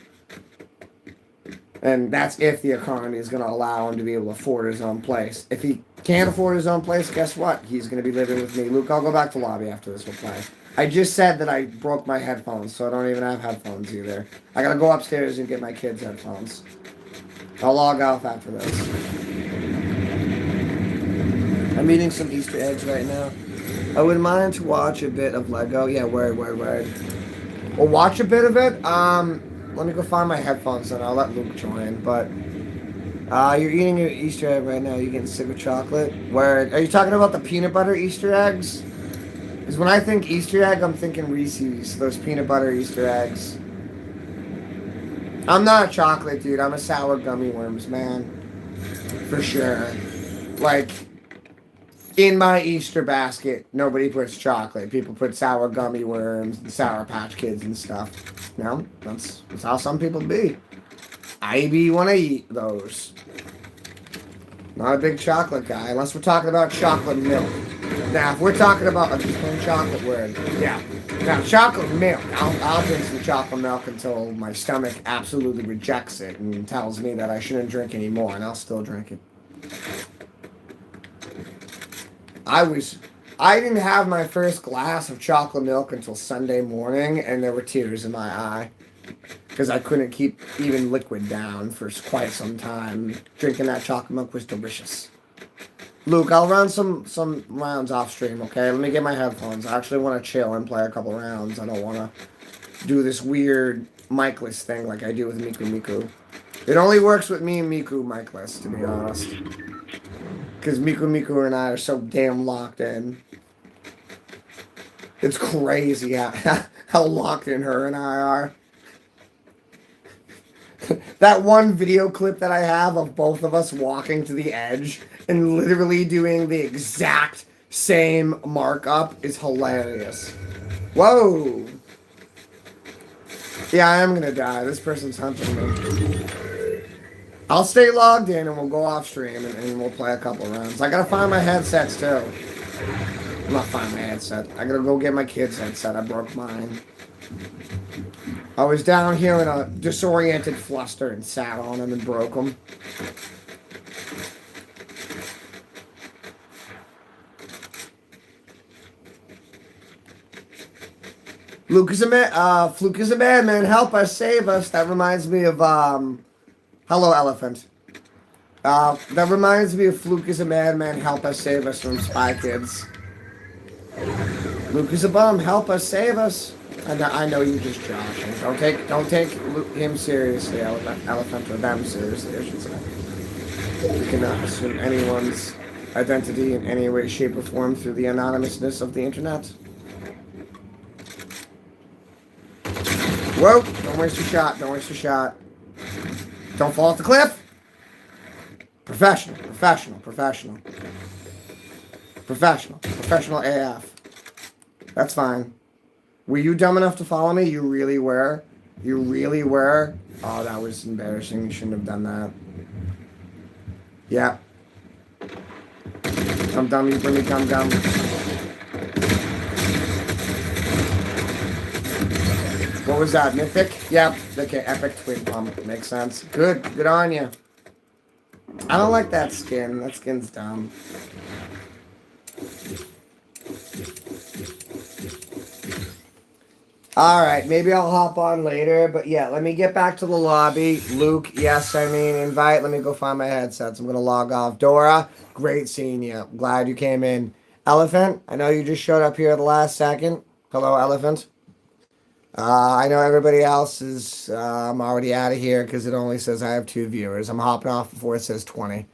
And that's if the economy is going to allow him to be able to afford his own place. If he can't afford his own place, guess what? He's going to be living with me. Luke, I'll go back to lobby after this. We'll play. I just said that I broke my headphones, so I don't even have headphones either. I got to go upstairs and get my kids' headphones. I'll log off after this. I'm eating some Easter eggs right now. I would mind to watch a bit of Lego. Yeah, word. Or watch a bit of it. Let me go find my headphones and I'll let Luke join. But you're eating your Easter egg right now. You getting sick of chocolate? Word. Are you talking about the peanut butter Easter eggs? Because when I think Easter egg, I'm thinking Reese's. Those peanut butter Easter eggs. I'm not a chocolate dude. I'm a sour gummy worms, man. For sure. Like... In my Easter basket, nobody puts chocolate. People put sour gummy worms and Sour Patch Kids and stuff. That's how some people be. I be want to eat those. Not a big chocolate guy, unless we're talking about chocolate milk. Now, if we're talking about a plain chocolate word, yeah. Now, chocolate milk, I'll drink some chocolate milk until my stomach absolutely rejects it and tells me that I shouldn't drink anymore, and I'll still drink it. I didn't have my first glass of chocolate milk until Sunday morning, and there were tears in my eye. Because I couldn't keep even liquid down for quite some time. Drinking that chocolate milk was delicious. Luke, I'll run some rounds off stream, okay? Let me get my headphones. I actually want to chill and play a couple rounds. I don't want to do this weird mic-less thing like I do with Miku. It only works with me and Miku mic-less, to be honest. Because Miku and I are so damn locked in. It's crazy how locked in her and I are. That one video clip that I have of both of us walking to the edge and literally doing the exact same markup is hilarious. Whoa. Yeah, I am gonna die. This person's hunting me. I'll stay logged in and we'll go off stream and we'll play a couple rounds. I gotta find my headsets too. I'm not finding my headset. I gotta go get my kid's headset. I broke mine. I was down here in a disoriented fluster and sat on them and broke them. Fluke is a madman. Help us, save us. That reminds me of Hello Elephant. That reminds me of Fluke is a madman. Help us, save us from Spy Kids. Luke is a bum. Help us, save us. I know you just joshing. Don't take him seriously, Elephant, or them seriously, I should say. We cannot assume anyone's identity in any way, shape, or form through the anonymousness of the internet. Whoa! Don't waste your shot. Don't waste your shot. Don't fall off the cliff. Professional. Professional AF. That's fine. Were you dumb enough to follow me? You really were? You really were? Oh, that was embarrassing. You shouldn't have done that. Yeah. Dum-dum, you bring me dum-dum. What was that? Mythic? Yep. Okay, epic twin pump. Makes sense. Good on you. I don't like that skin. That skin's dumb. Alright, maybe I'll hop on later, but yeah, let me get back to the lobby. Luke, yes, I mean invite. Let me go find my headsets. I'm going to log off. Dora, great seeing you. Glad you came in. Elephant, I know you just showed up here at the last second. Hello, Elephant. I know everybody else is, I'm already out of here because it only says I have 2 viewers. I'm hopping off before it says 20.